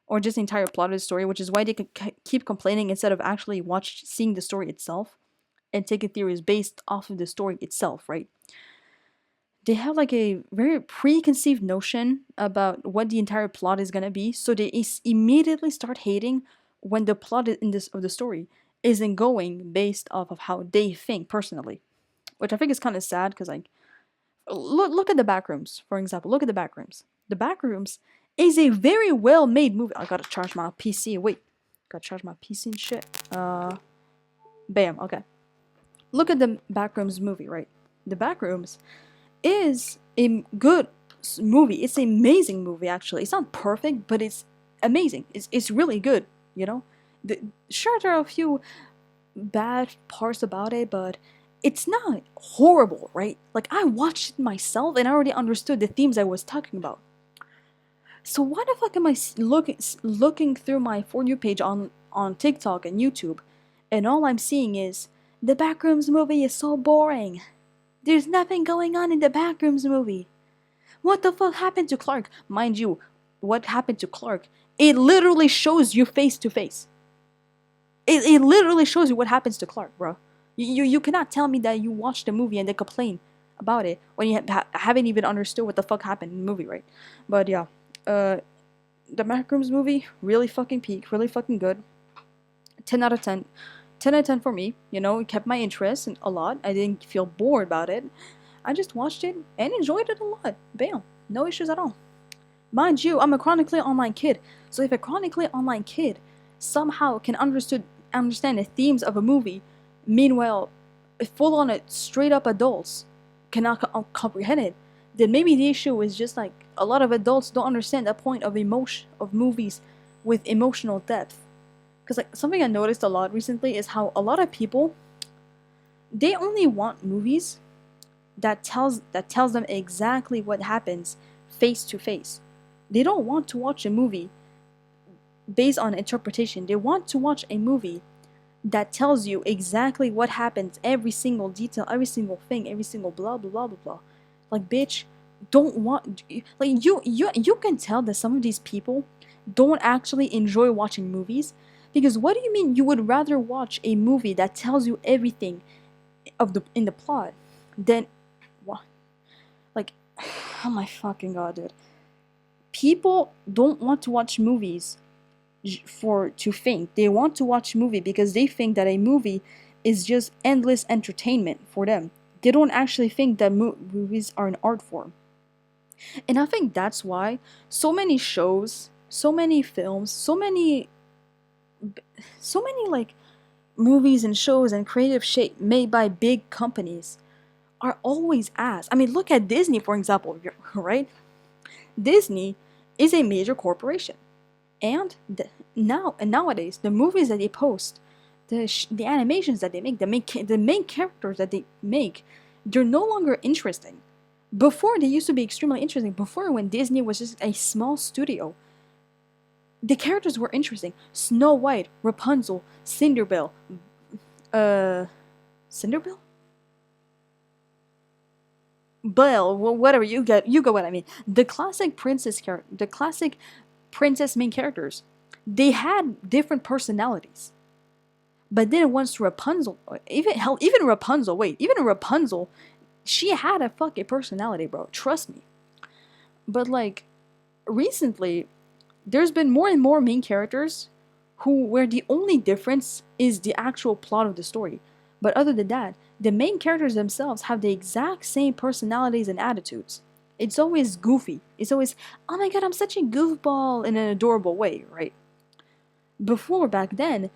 or just the entire plot of the story, which is why they could keep complaining instead of actually seeing the story itself and taking theories based off of the story itself, right? They have like a very preconceived notion about what the entire plot is gonna be, so they immediately start hating when the plot in this of the story isn't going based off of how they think personally, which I think is kind of sad because like look at the Backrooms, for example. Look at the Backrooms. The Backrooms is a very well made movie. I gotta charge my PC. Wait, gotta charge my PC and shit. Bam. Okay. Look at the Backrooms movie, right? The Backrooms is a good movie. It's an amazing movie, actually. It's not perfect, but it's amazing. It's really good, you know? Sure, there are a few bad parts about it, but it's not horrible, right? Like, I watched it myself and I already understood the themes I was talking about. So why the fuck am I looking through my For You page on TikTok and YouTube, and all I'm seeing is, the Backrooms movie is so boring. There's nothing going on in the Backrooms movie. What the fuck happened to Clark? Mind you, what happened to Clark? It literally shows you face to face. It literally shows you what happens to Clark, bro. You cannot tell me that you watched the movie and then complain about it when you haven't even understood what the fuck happened in the movie, right? But yeah, the Backrooms movie, really fucking peak, really fucking good. 10 out of 10. 10 out of 10 for me. You know, it kept my interest a lot. I didn't feel bored about it. I just watched it and enjoyed it a lot. Bam. No issues at all. Mind you, I'm a chronically online kid. So if a chronically online kid somehow can understand the themes of a movie, meanwhile, full on it, straight up adults cannot comprehend it, then maybe the issue is just like a lot of adults don't understand the point of movies with emotional depth. Because like something I noticed a lot recently is how a lot of people, they only want movies that tells them exactly what happens face to face. They don't want to watch a movie based on interpretation. They want to watch a movie that tells you exactly what happens, every single detail, every single thing, every single blah blah blah blah blah. Like, bitch, don't want like you can tell that some of these people don't actually enjoy watching movies, because what do you mean you would rather watch a movie that tells you everything in the plot than what? Like, oh my fucking god, dude. People don't want to watch movies to think. They want to watch movie because they think that a movie is just endless entertainment for them. They don't actually think that movies are an art form. And I think that's why so many shows, so many films, so many like movies and shows and creative shit made by big companies are always ass. I mean, look at Disney, for example, right? Disney is a major corporation. And nowadays, the movies that they post, the animations that they make, the main characters that they make, they're no longer interesting. Before, they used to be extremely interesting. Before, when Disney was just a small studio, the characters were interesting. Snow White, Rapunzel, Cinderbelle, Cinderbelle? Well, whatever, you go what I mean. The classic princess main characters, they had different personalities. But then once Rapunzel, even Rapunzel, even Rapunzel, she had a fucking personality, bro. Trust me. But like recently, there's been more and more main characters where the only difference is the actual plot of the story. But other than that, the main characters themselves have the exact same personalities and attitudes. It's always goofy. It's always, oh my god, I'm such a goofball in an adorable way, right? Before, back then,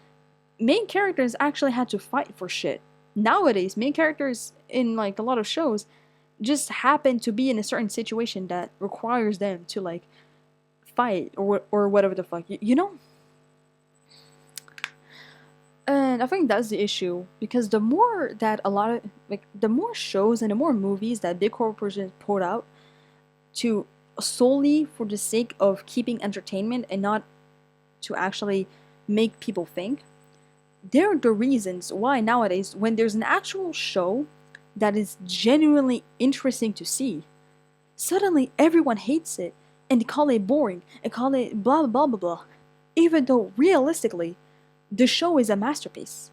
main characters actually had to fight for shit. Nowadays, main characters in like a lot of shows just happen to be in a certain situation that requires them to like fight or whatever the fuck. You know? And I think that's the issue because the more that a lot of like the more shows and the more movies that big corporations put out to solely for the sake of keeping entertainment and not to actually make people think, they're the reasons why nowadays when there's an actual show that is genuinely interesting to see, suddenly everyone hates it and they call it boring and call it blah blah blah blah, even though realistically the show is a masterpiece.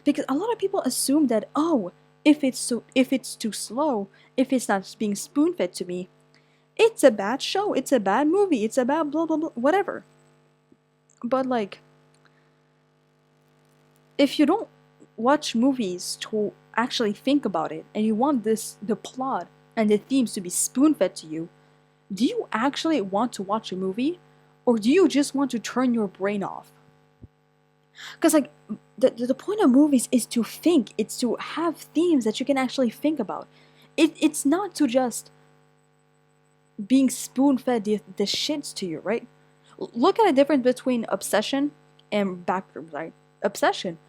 Because a lot of people assume that, oh, if it's too slow, if it's not being spoon fed to me, it's a bad show, it's a bad movie, it's a bad blah blah blah, whatever. But like, if you don't watch movies to actually think about it and you want the plot and the themes to be spoon fed to you, do you actually want to watch a movie, or do you just want to turn your brain off? Because like the point of movies is to think, it's to have themes that you can actually think about. It's not to just being spoon fed the shits to you, right? Look at the difference between Obsession and Backrooms, right? Obsession,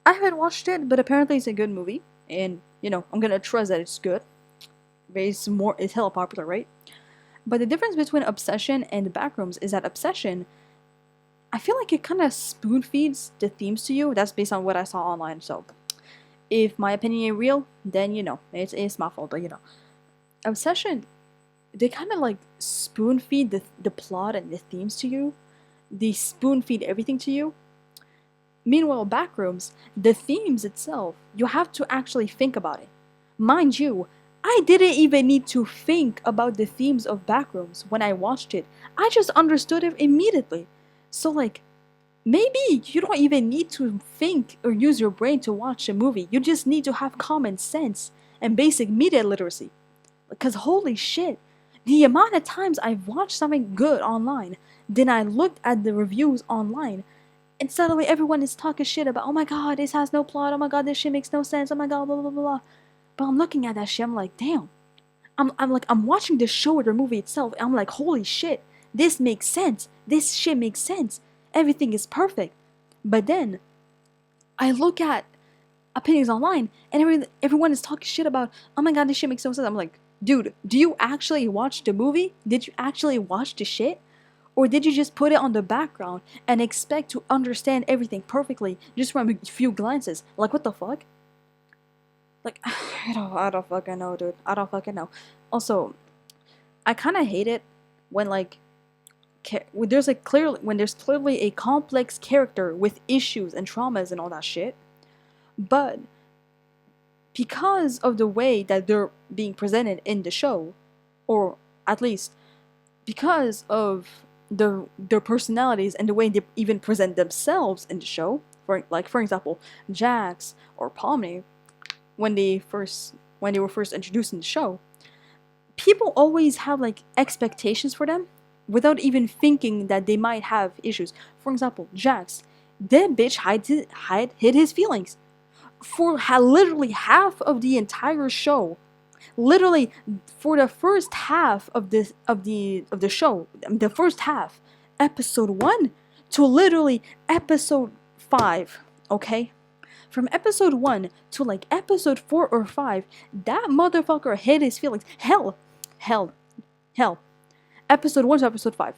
I haven't watched it, but apparently it's a good movie, and you know I'm gonna trust that it's good. It's hella popular, right? But the difference between Obsession and Backrooms is that Obsession, I feel like it kind of spoon feeds the themes to you. That's based on what I saw online. So, if my opinion ain't real, then you know it's my fault. But you know, Obsession, they kind of like spoon feed the plot and the themes to you. They spoon feed everything to you. Meanwhile, Backrooms, the themes itself, you have to actually think about it. Mind you, I didn't even need to think about the themes of Backrooms when I watched it. I just understood it immediately. So like, maybe you don't even need to think or use your brain to watch a movie. You just need to have common sense and basic media literacy. Because holy shit, the amount of times I've watched something good online, then I looked at the reviews online, and suddenly everyone is talking shit about, oh my god, this has no plot, oh my god, this shit makes no sense, oh my god, blah blah blah blah. But I'm looking at that shit, I'm like, damn. I'm watching the show or the movie itself, and I'm like, holy shit, this makes sense. This shit makes sense. Everything is perfect. But then I look at opinions online and everyone is talking shit about, oh my god, this shit makes no sense. I'm like, dude, do you actually watch the movie? Did you actually watch the shit? Or did you just put it on the background and expect to understand everything perfectly just from a few glances? Like, what the fuck? Like, I don't fucking know, dude. I don't fucking know. Also, I kind of hate it when like when there's clearly a complex character with issues and traumas and all that shit, but because of the way that they're being presented in the show, or at least because of their personalities and the way they even present themselves in the show, for example, Jax or Pomni, when they were first introduced in the show, people always have like expectations for them without even thinking that they might have issues. For example, Jax, that bitch hid his feelings for literally half of the entire show. Literally, for the first half of the show, the first half, episode 1 to literally episode 5, okay? From episode 1 to like episode 4 or 5, that motherfucker hid his feelings. Hell. Episode 1 to episode 5.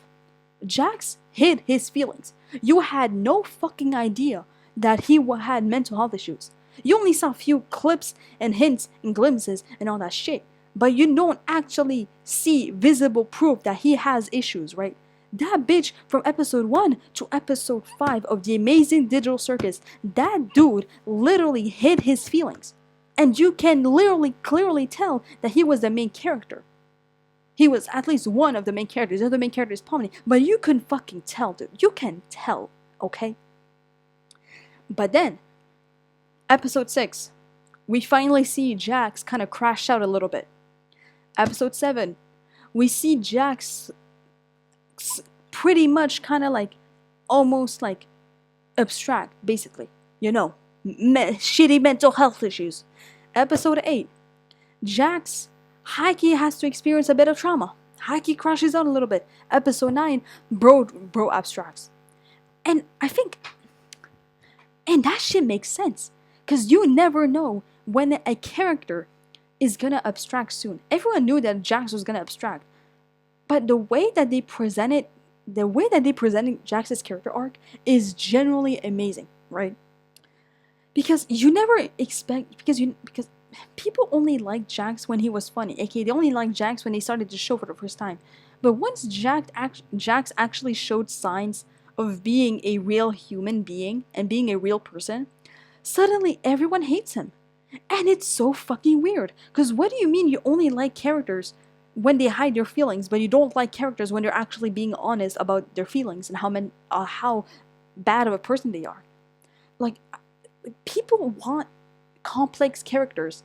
Jax hid his feelings. You had no fucking idea that he had mental health issues. You only saw a few clips and hints and glimpses and all that shit. but you don't actually see visible proof that he has issues, right? That bitch from episode 1 to episode 5 of The Amazing Digital Circus, that dude literally hid his feelings. And you can literally clearly tell that he was the main character. He was at least one of the main characters. The other main character is Pomni. But you can fucking tell, dude. You can tell, okay? But then, episode 6, we finally see Jax kind of crash out a little bit. Episode 7, we see Jax pretty much kind of like, almost like abstract, basically. You know, shitty mental health issues. Episode 8, Jax, Haki has to experience a bit of trauma. Haki crashes out a little bit. Episode 9, bro abstracts. And I think, and that shit makes sense. Because you never know when a character is gonna abstract soon. Everyone knew that Jax was gonna abstract. But the way that they presented Jax's character arc is generally amazing, right? Because you never expect, because people only liked Jax when he was funny, aka they only liked Jax when they started to show for the first time. But once Jax actually showed signs of being a real human being and being a real person, suddenly everyone hates him. And it's so fucking weird. Because what do you mean you only like characters when they hide their feelings, but you don't like characters when they're actually being honest about their feelings and how bad of a person they are? Like, people want complex characters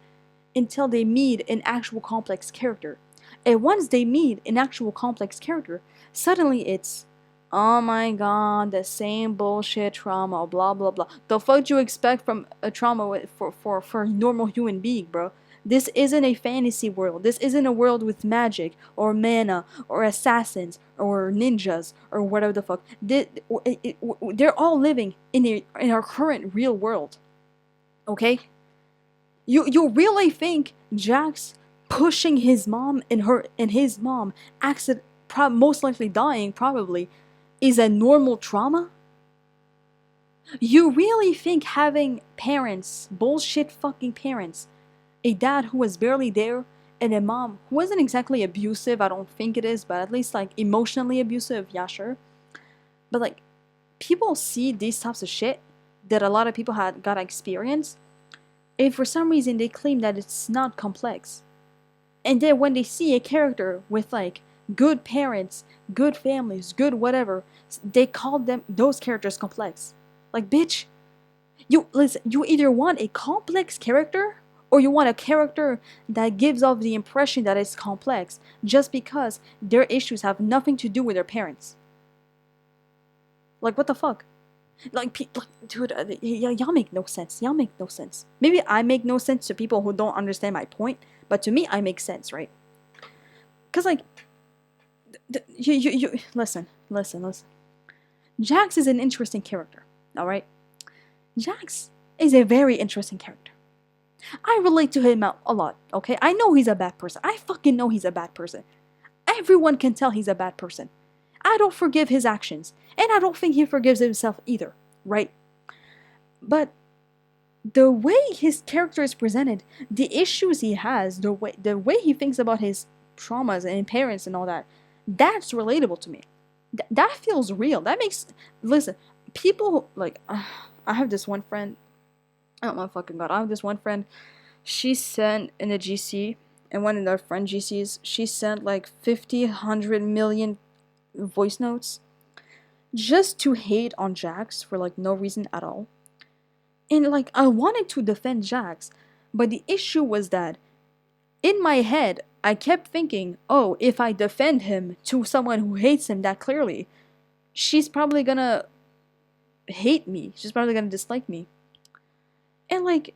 until they meet an actual complex character. And once they meet an actual complex character, suddenly it's, oh my god, the same bullshit trauma, blah blah blah. The fuck do you expect from a trauma for a normal human being, bro? This isn't a fantasy world. This isn't a world with magic or mana or assassins or ninjas or whatever the fuck. They're all living in our current real world. Okay? You really think Jax pushing his mom and his mom most likely dying probably is a normal trauma? You really think having parents, bullshit fucking parents, a dad who was barely there, and a mom who wasn't exactly abusive, I don't think it is, but at least like emotionally abusive, yeah, sure. But like, people see these types of shit that a lot of people got experience, and for some reason they claim that it's not complex. And then when they see a character with like good parents, good families, good whatever, they call those characters complex. Like, bitch, you either want a complex character or you want a character that gives off the impression that it's complex just because their issues have nothing to do with their parents. Like, what the fuck? Like, dude, y'all make no sense. Y'all make no sense. Maybe I make no sense to people who don't understand my point, but to me, I make sense, right? Because, like, you listen. Jax is an interesting character, alright? Jax is a very interesting character. I relate to him a lot, okay? I know he's a bad person. I fucking know he's a bad person. Everyone can tell he's a bad person. I don't forgive his actions, and I don't think he forgives himself either, right? But the way his character is presented, the issues he has, the way he thinks about his traumas and parents and all that, that's relatable to me. That feels real. That makes, listen, people like, I have this one friend, oh my fucking god, I have this one friend, she sent in a GC, and one of their friend GCs, she sent like 50, 100 million voice notes just to hate on Jax for like no reason at all. And like, I wanted to defend Jax, but the issue was that in my head, I kept thinking, oh, if I defend him to someone who hates him that clearly, she's probably gonna hate me. She's probably gonna dislike me. And like,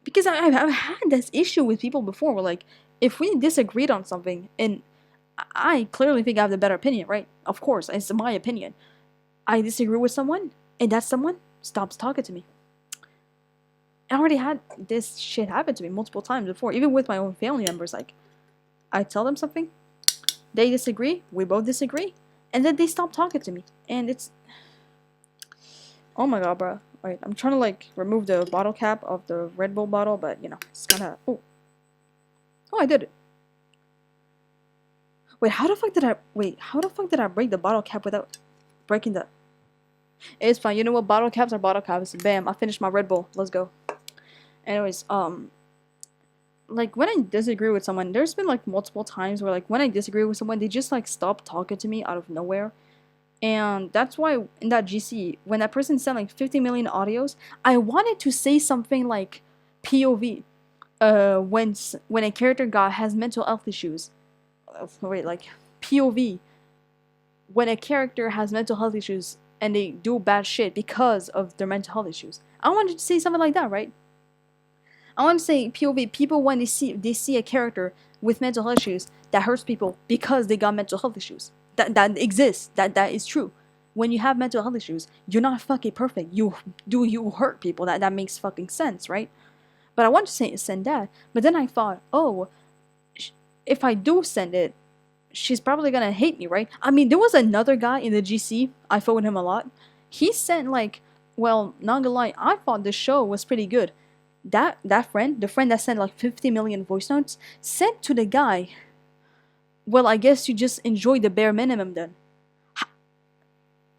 because I've had this issue with people before where like, if we disagreed on something, and I clearly think I have the better opinion, right? Of course, it's my opinion. I disagree with someone, and that someone stops talking to me. I already had this shit happen to me multiple times before, even with my own family members. Like, I tell them something, they disagree, we both disagree, and then they stop talking to me. And it's, oh my god, bro. Wait, I'm trying to like remove the bottle cap of the Red Bull bottle, but you know, it's kind of, oh Oh, I did it. Wait, how the fuck did I... Wait, how the fuck did I break the bottle cap without breaking the... It's fine. You know what? Bottle caps are bottle caps. Bam, I finished my Red Bull. Let's go. Anyways, like, when I disagree with someone, there's been, like, multiple times where, like, when I disagree with someone, they just, like, stop talking to me out of nowhere. And that's why in that GC, when that person sent, like, 50 million audios, I wanted to say something like POV. When a character has mental health issues. Wait, like, POV. When a character has mental health issues and they do bad shit because of their mental health issues. I wanted to say something like that, right? I want to say POV. People, when they see a character with mental health issues that hurts people because they got mental health issues. That exists. That is true. When you have mental health issues, you're not fucking perfect. You hurt people. That makes fucking sense, right? But I want to send that. But then I thought, oh, if I do send it, she's probably gonna hate me, right? I mean, there was another guy in the GC. I followed him a lot. He sent, like, well, not gonna lie, I thought the show was pretty good. That friend, the friend that sent like 50 million voice notes, said to the guy, well, I guess you just enjoy the bare minimum then.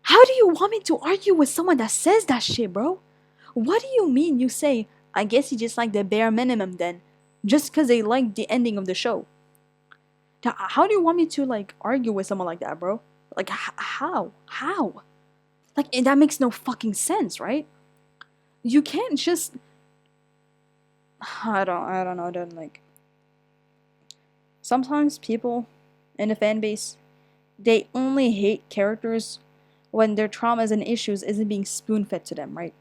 How do you want me to argue with someone that says that shit, bro? What do you mean you say, I guess you just like the bare minimum then? Just because they like the ending of the show. How do you want me to, like, argue with someone like that, bro? Like, how? How? Like, that makes no fucking sense, right? You can't just... I don't know, then, like... Sometimes people in the fan base, they only hate characters when their traumas and issues isn't being spoon-fed to them, right?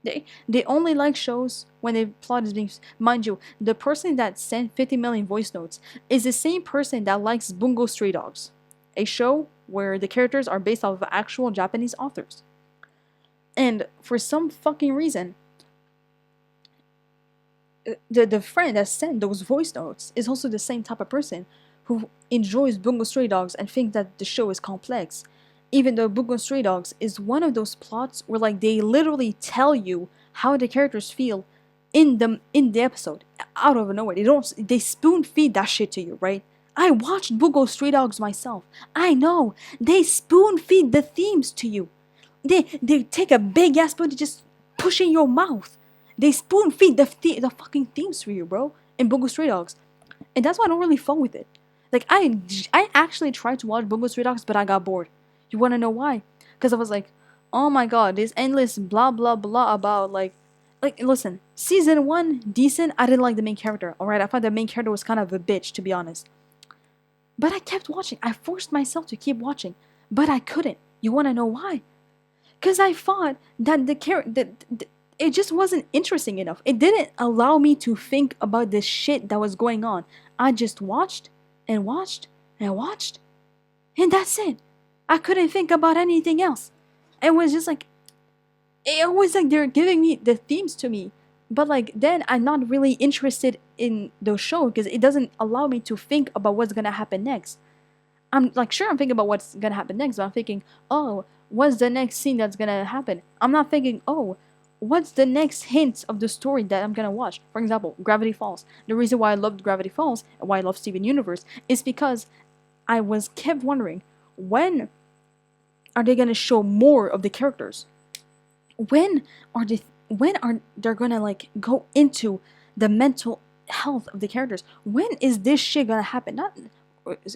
They only like shows when the plot is being... Mind you, the person that sent 50 million voice notes is the same person that likes Bungo Stray Dogs, a show where the characters are based off of actual Japanese authors. And for some fucking reason, the friend that sent those voice notes is also the same type of person who enjoys Bungo Stray Dogs and thinks that the show is complex. Even though Bungo Stray Dogs is one of those plots where, like, they literally tell you how the characters feel in the episode out of nowhere. They spoon feed that shit to you, right? I watched Bungo Stray Dogs myself. I know they spoon feed the themes to you. They take a big ass spoon to just push in your mouth. They spoon feed the fucking themes for you, bro, in Bungo Stray Dogs, and that's why I don't really fun with it. Like, I actually tried to watch Bungo Stray Dogs, but I got bored. You wanna know why? Because I was like, oh my god, this endless blah blah blah about like listen, season 1 decent. I didn't like the main character. All right, I thought the main character was kind of a bitch, to be honest. But I kept watching. I forced myself to keep watching, but I couldn't. You wanna know why? Because I thought that the character it just wasn't interesting enough. It didn't allow me to think about the shit that was going on. I just watched and watched and watched, and that's it. I couldn't think about anything else. It was just like, it was like they're giving me the themes to me, but like then I'm not really interested in the show because it doesn't allow me to think about what's gonna happen next. I'm like, sure, I'm thinking about what's gonna happen next, but I'm thinking, oh, what's the next scene that's gonna happen? I'm not thinking, oh, what's the next hint of the story that I'm gonna watch? For example, Gravity Falls. The reason why I loved Gravity Falls and why I love Steven Universe is because I was kept wondering, when are they gonna show more of the characters? When are they gonna, like, go into the mental health of the characters? When is this shit gonna happen? Not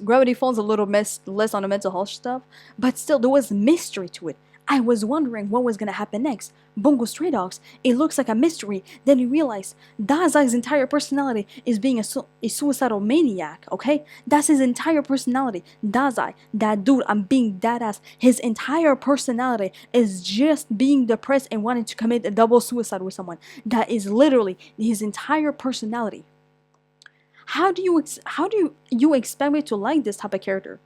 Gravity Falls a little less on the mental health stuff, but still there was mystery to it. I was wondering what was gonna happen next. Bungo Stray Dogs, it looks like a mystery. Then you realize Dazai's entire personality is being a suicidal maniac, okay? That's his entire personality. Dazai, that dude, I'm being dead ass. His entire personality is just being depressed and wanting to commit a double suicide with someone. That is literally his entire personality. How do you expect me to like this type of character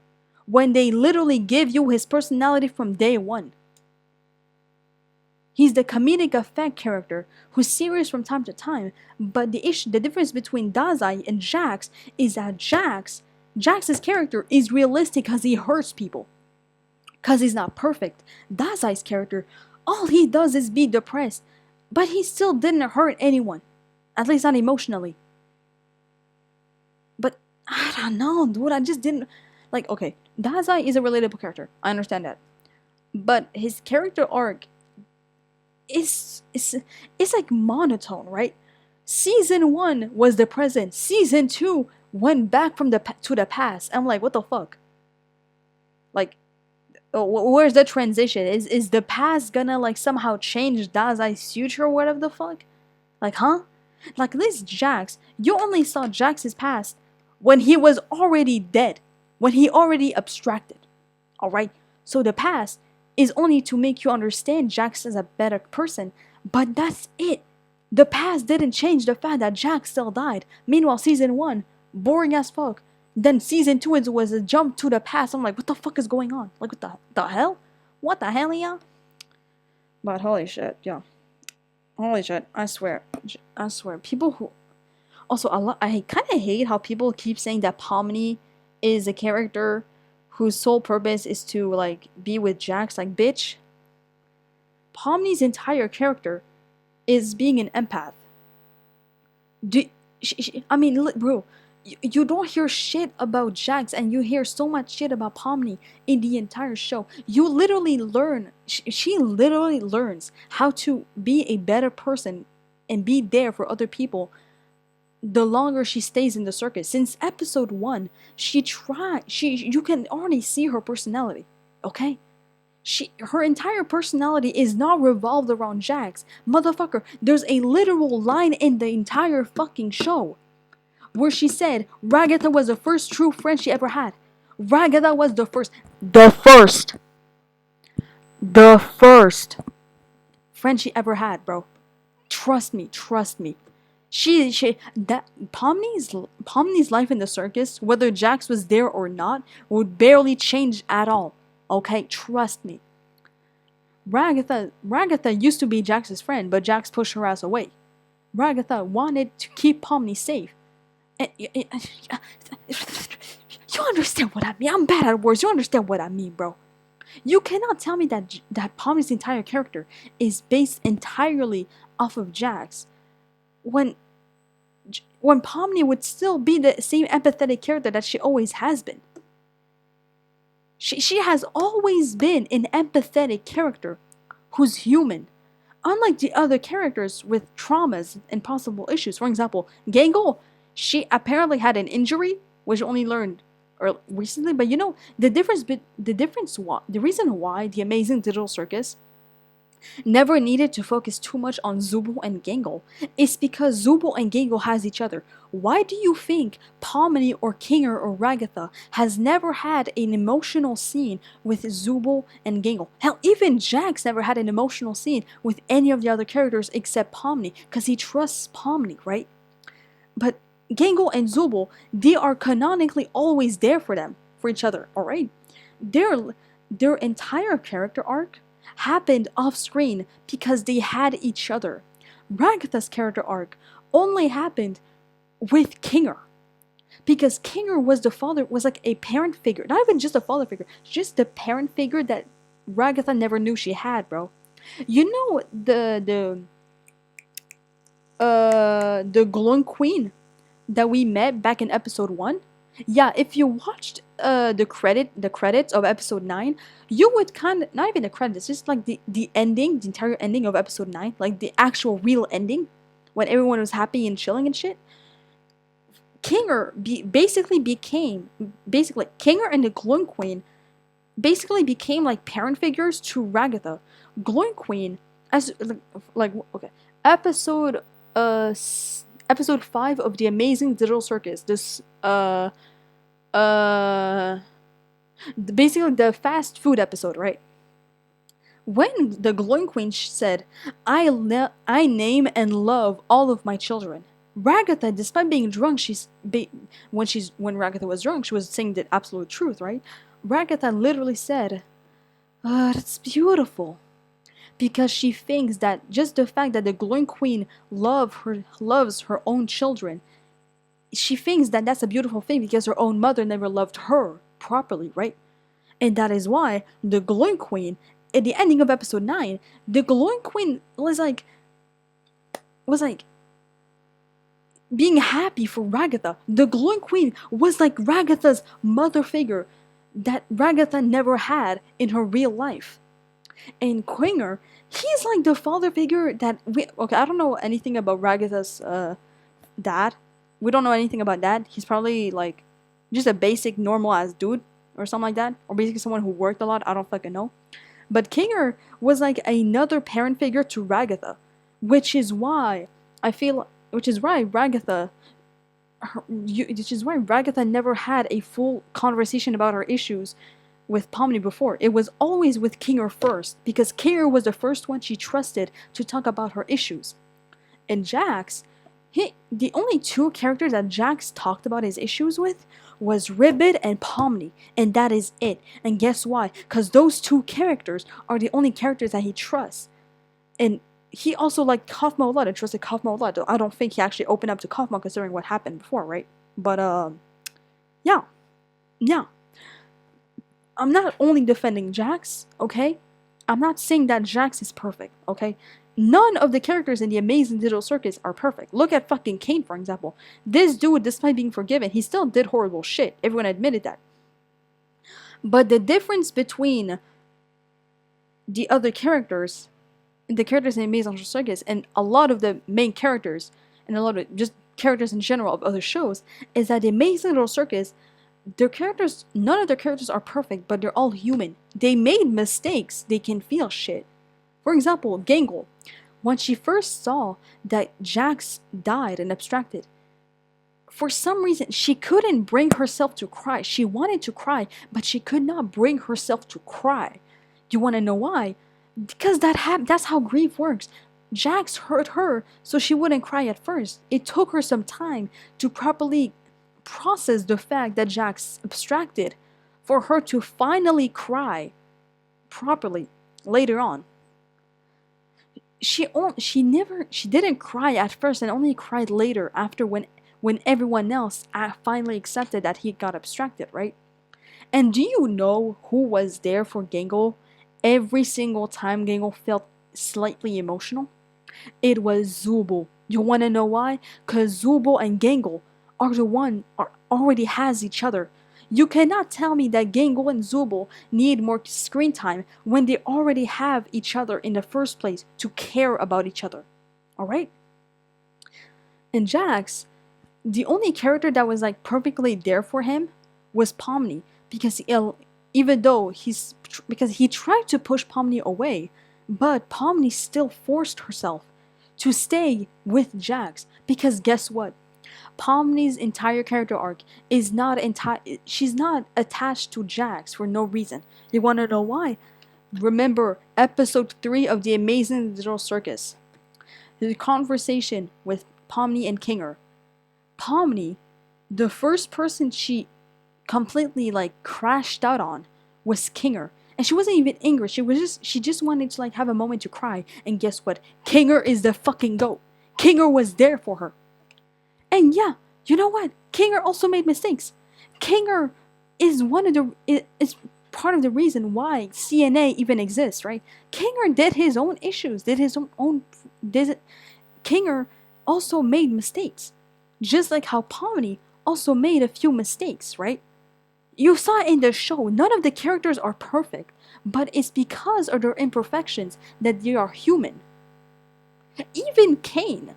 when they literally give you his personality from day one? He's the comedic effect character who's serious from time to time, but the difference between Dazai and Jax is that Jax's character is realistic because he hurts people, because he's not perfect. Dazai's character, all he does is be depressed, but he still didn't hurt anyone, at least not emotionally. I don't know, dude. I just didn't like. Okay, Dazai is a relatable character. I understand that, but his character arc is like monotone, right? Season 1 was the present. Season 2 went back from to the past. I'm like, what the fuck? Like, where's the transition? Is the past gonna like somehow change Dazai's future or whatever the fuck? Like, huh? Like this Jax, you only saw Jax's past when he was already dead, when he already abstracted. Alright? So the past is only to make you understand Jax as a better person, but that's it. The past didn't change the fact that Jax still died. Meanwhile, season 1, boring as fuck. Then season 2 was a jump to the past. I'm like, what the fuck is going on? Like, what the hell? What the hell, yeah? But holy shit, yeah. Holy shit, I swear. I swear. People who also I kind of hate how people keep saying that Pomni is a character whose sole purpose is to like be with Jax. Like, bitch, Pomni's entire character is being an empath. Do I mean, bro, you don't hear shit about Jax, and you hear so much shit about Pomni in the entire show. You literally learn. She literally learns how to be a better person and be there for other people the longer she stays in the circus. Since episode 1, you can already see her personality, okay? Her entire personality is not revolved around Jax. Motherfucker, there's a literal line in the entire fucking show where she said Ragatha was the first true friend she ever had. Ragatha was the first the first friend she ever had, bro. Trust me, trust me. That Pomni's life in the circus, whether Jax was there or not, would barely change at all. Okay, trust me. Ragatha used to be Jax's friend, but Jax pushed her ass away. Ragatha wanted to keep Pomni safe. You understand what I mean? I'm bad at words. You understand what I mean, bro? You cannot tell me that Pomni's entire character is based entirely off of Jax, when Pomni would still be the same empathetic character that she always has been. She has always been an empathetic character who's human. Unlike the other characters with traumas and possible issues. For example, Gangle, she apparently had an injury, which only learned recently. But you know, the reason why the Amazing Digital Circus never needed to focus too much on Zubo and Gangle is because Zubo and Gangle has each other. Why do you think Pomni or Kinger or Ragatha has never had an emotional scene with Zubo and Gangle? Hell, even Jax never had an emotional scene with any of the other characters except Pomni, because he trusts Pomni, right? But Gangle and Zubo, they are canonically always there for each other, alright? Their entire character arc happened off screen because they had each other. Ragatha's character arc only happened with Kinger, because Kinger was like a parent figure, not even just a father figure, just the parent figure that Ragatha never knew she had, bro. You know the glowing queen that we met back in episode 1? Yeah, if you watched the credits of episode 9, you would kind of, not even the credits, just like the ending, the entire ending of episode 9, like the actual real ending, when everyone was happy and chilling and shit. Kinger Kinger and the Glowing Queen basically became like parent figures to Ragatha. Glowing Queen, as like okay, episode episode 5 of the Amazing Digital Circus, this basically the fast food episode, right? When the Glowing Queen said, I name and love all of my children," Ragatha, despite being drunk, when Ragatha was drunk, she was saying the absolute truth, right? Ragatha literally said, "That's beautiful," because she thinks that just the fact that the Glowing Queen loves her own children, she thinks that that's a beautiful thing because her own mother never loved her properly, right? And that is why the Glowing Queen, at the ending of episode 9, the Glowing Queen was like, being happy for Ragatha. The glowing queen was like Ragatha's mother figure that Ragatha never had in her real life. And Quinger, he's like the father figure that we. Okay, I don't know anything about Ragatha's dad. We don't know anything about that. He's probably like just a basic normal ass dude or something like that, or basically someone who worked a lot. I don't fucking know. But Kinger was like another parent figure to Ragatha, which is why I feel, which is why Ragatha, which is why Ragatha never had a full conversation about her issues with Pomni before. It was always with Kinger first, because Kinger was the first one she trusted to talk about her issues. And Jax, the only two characters that Jax talked about his issues with was Ribbit and Pomni, and that is it. And guess why? Because those two characters are the only characters that he trusts. And he also liked Kaufmo a lot and trusted Kaufmo a lot. I don't think he actually opened up to Kaufmo considering what happened before, right? But yeah. I'm not only defending Jax, okay? I'm not saying that Jax is perfect, okay? None of the characters in the Amazing Digital Circus are perfect. Look at fucking Kane, for example. This dude, despite being forgiven, he still did horrible shit. Everyone admitted that. But the difference between the other characters, the characters in the Amazing Digital Circus, and a lot of the main characters, and a lot of just characters in general of other shows, is that the Amazing Digital Circus, their characters, none of their characters are perfect, but they're all human. They made mistakes. They can feel shit. For example, Gangle. When she first saw that Jax died and abstracted, for some reason, she couldn't bring herself to cry. She wanted to cry, but she could not bring herself to cry. You want to know why? Because that's how grief works. Jax hurt her, so she wouldn't cry at first. It took her some time to properly process the fact that Jax abstracted for her to finally cry properly later on. She didn't cry at first and only cried later after when everyone else finally accepted that he got abstracted, right? And do you know who was there for Gangle every single time Gangle felt slightly emotional? It was Zubul. You want to know why? Because Zubul and Gangle are the one already has each other. You cannot tell me that Gangle and Zubul need more screen time when they already have each other in the first place to care about each other. Alright? And Jax, the only character that was like perfectly there for him was Pomni, because because he tried to push Pomni away, but Pomni still forced herself to stay with Jax, because guess what? Pomni's entire character arc is not she's not attached to Jax for no reason. You want to know why? Remember episode 3 of The Amazing Digital Circus. The conversation with Pomni and Kinger. Pomni, the first person she completely like crashed out on was Kinger. And she wasn't even angry. She just wanted to like have a moment to cry. And guess what? Kinger is the fucking GOAT. Kinger was there for her. And yeah, you know what? Kinger also made mistakes. Kinger is is part of the reason why CNA even exists, right? Kinger did his own issues, Kinger also made mistakes. Just like how Pomni also made a few mistakes, right? You saw in the show, none of the characters are perfect, but it's because of their imperfections that they are human. Even Kane.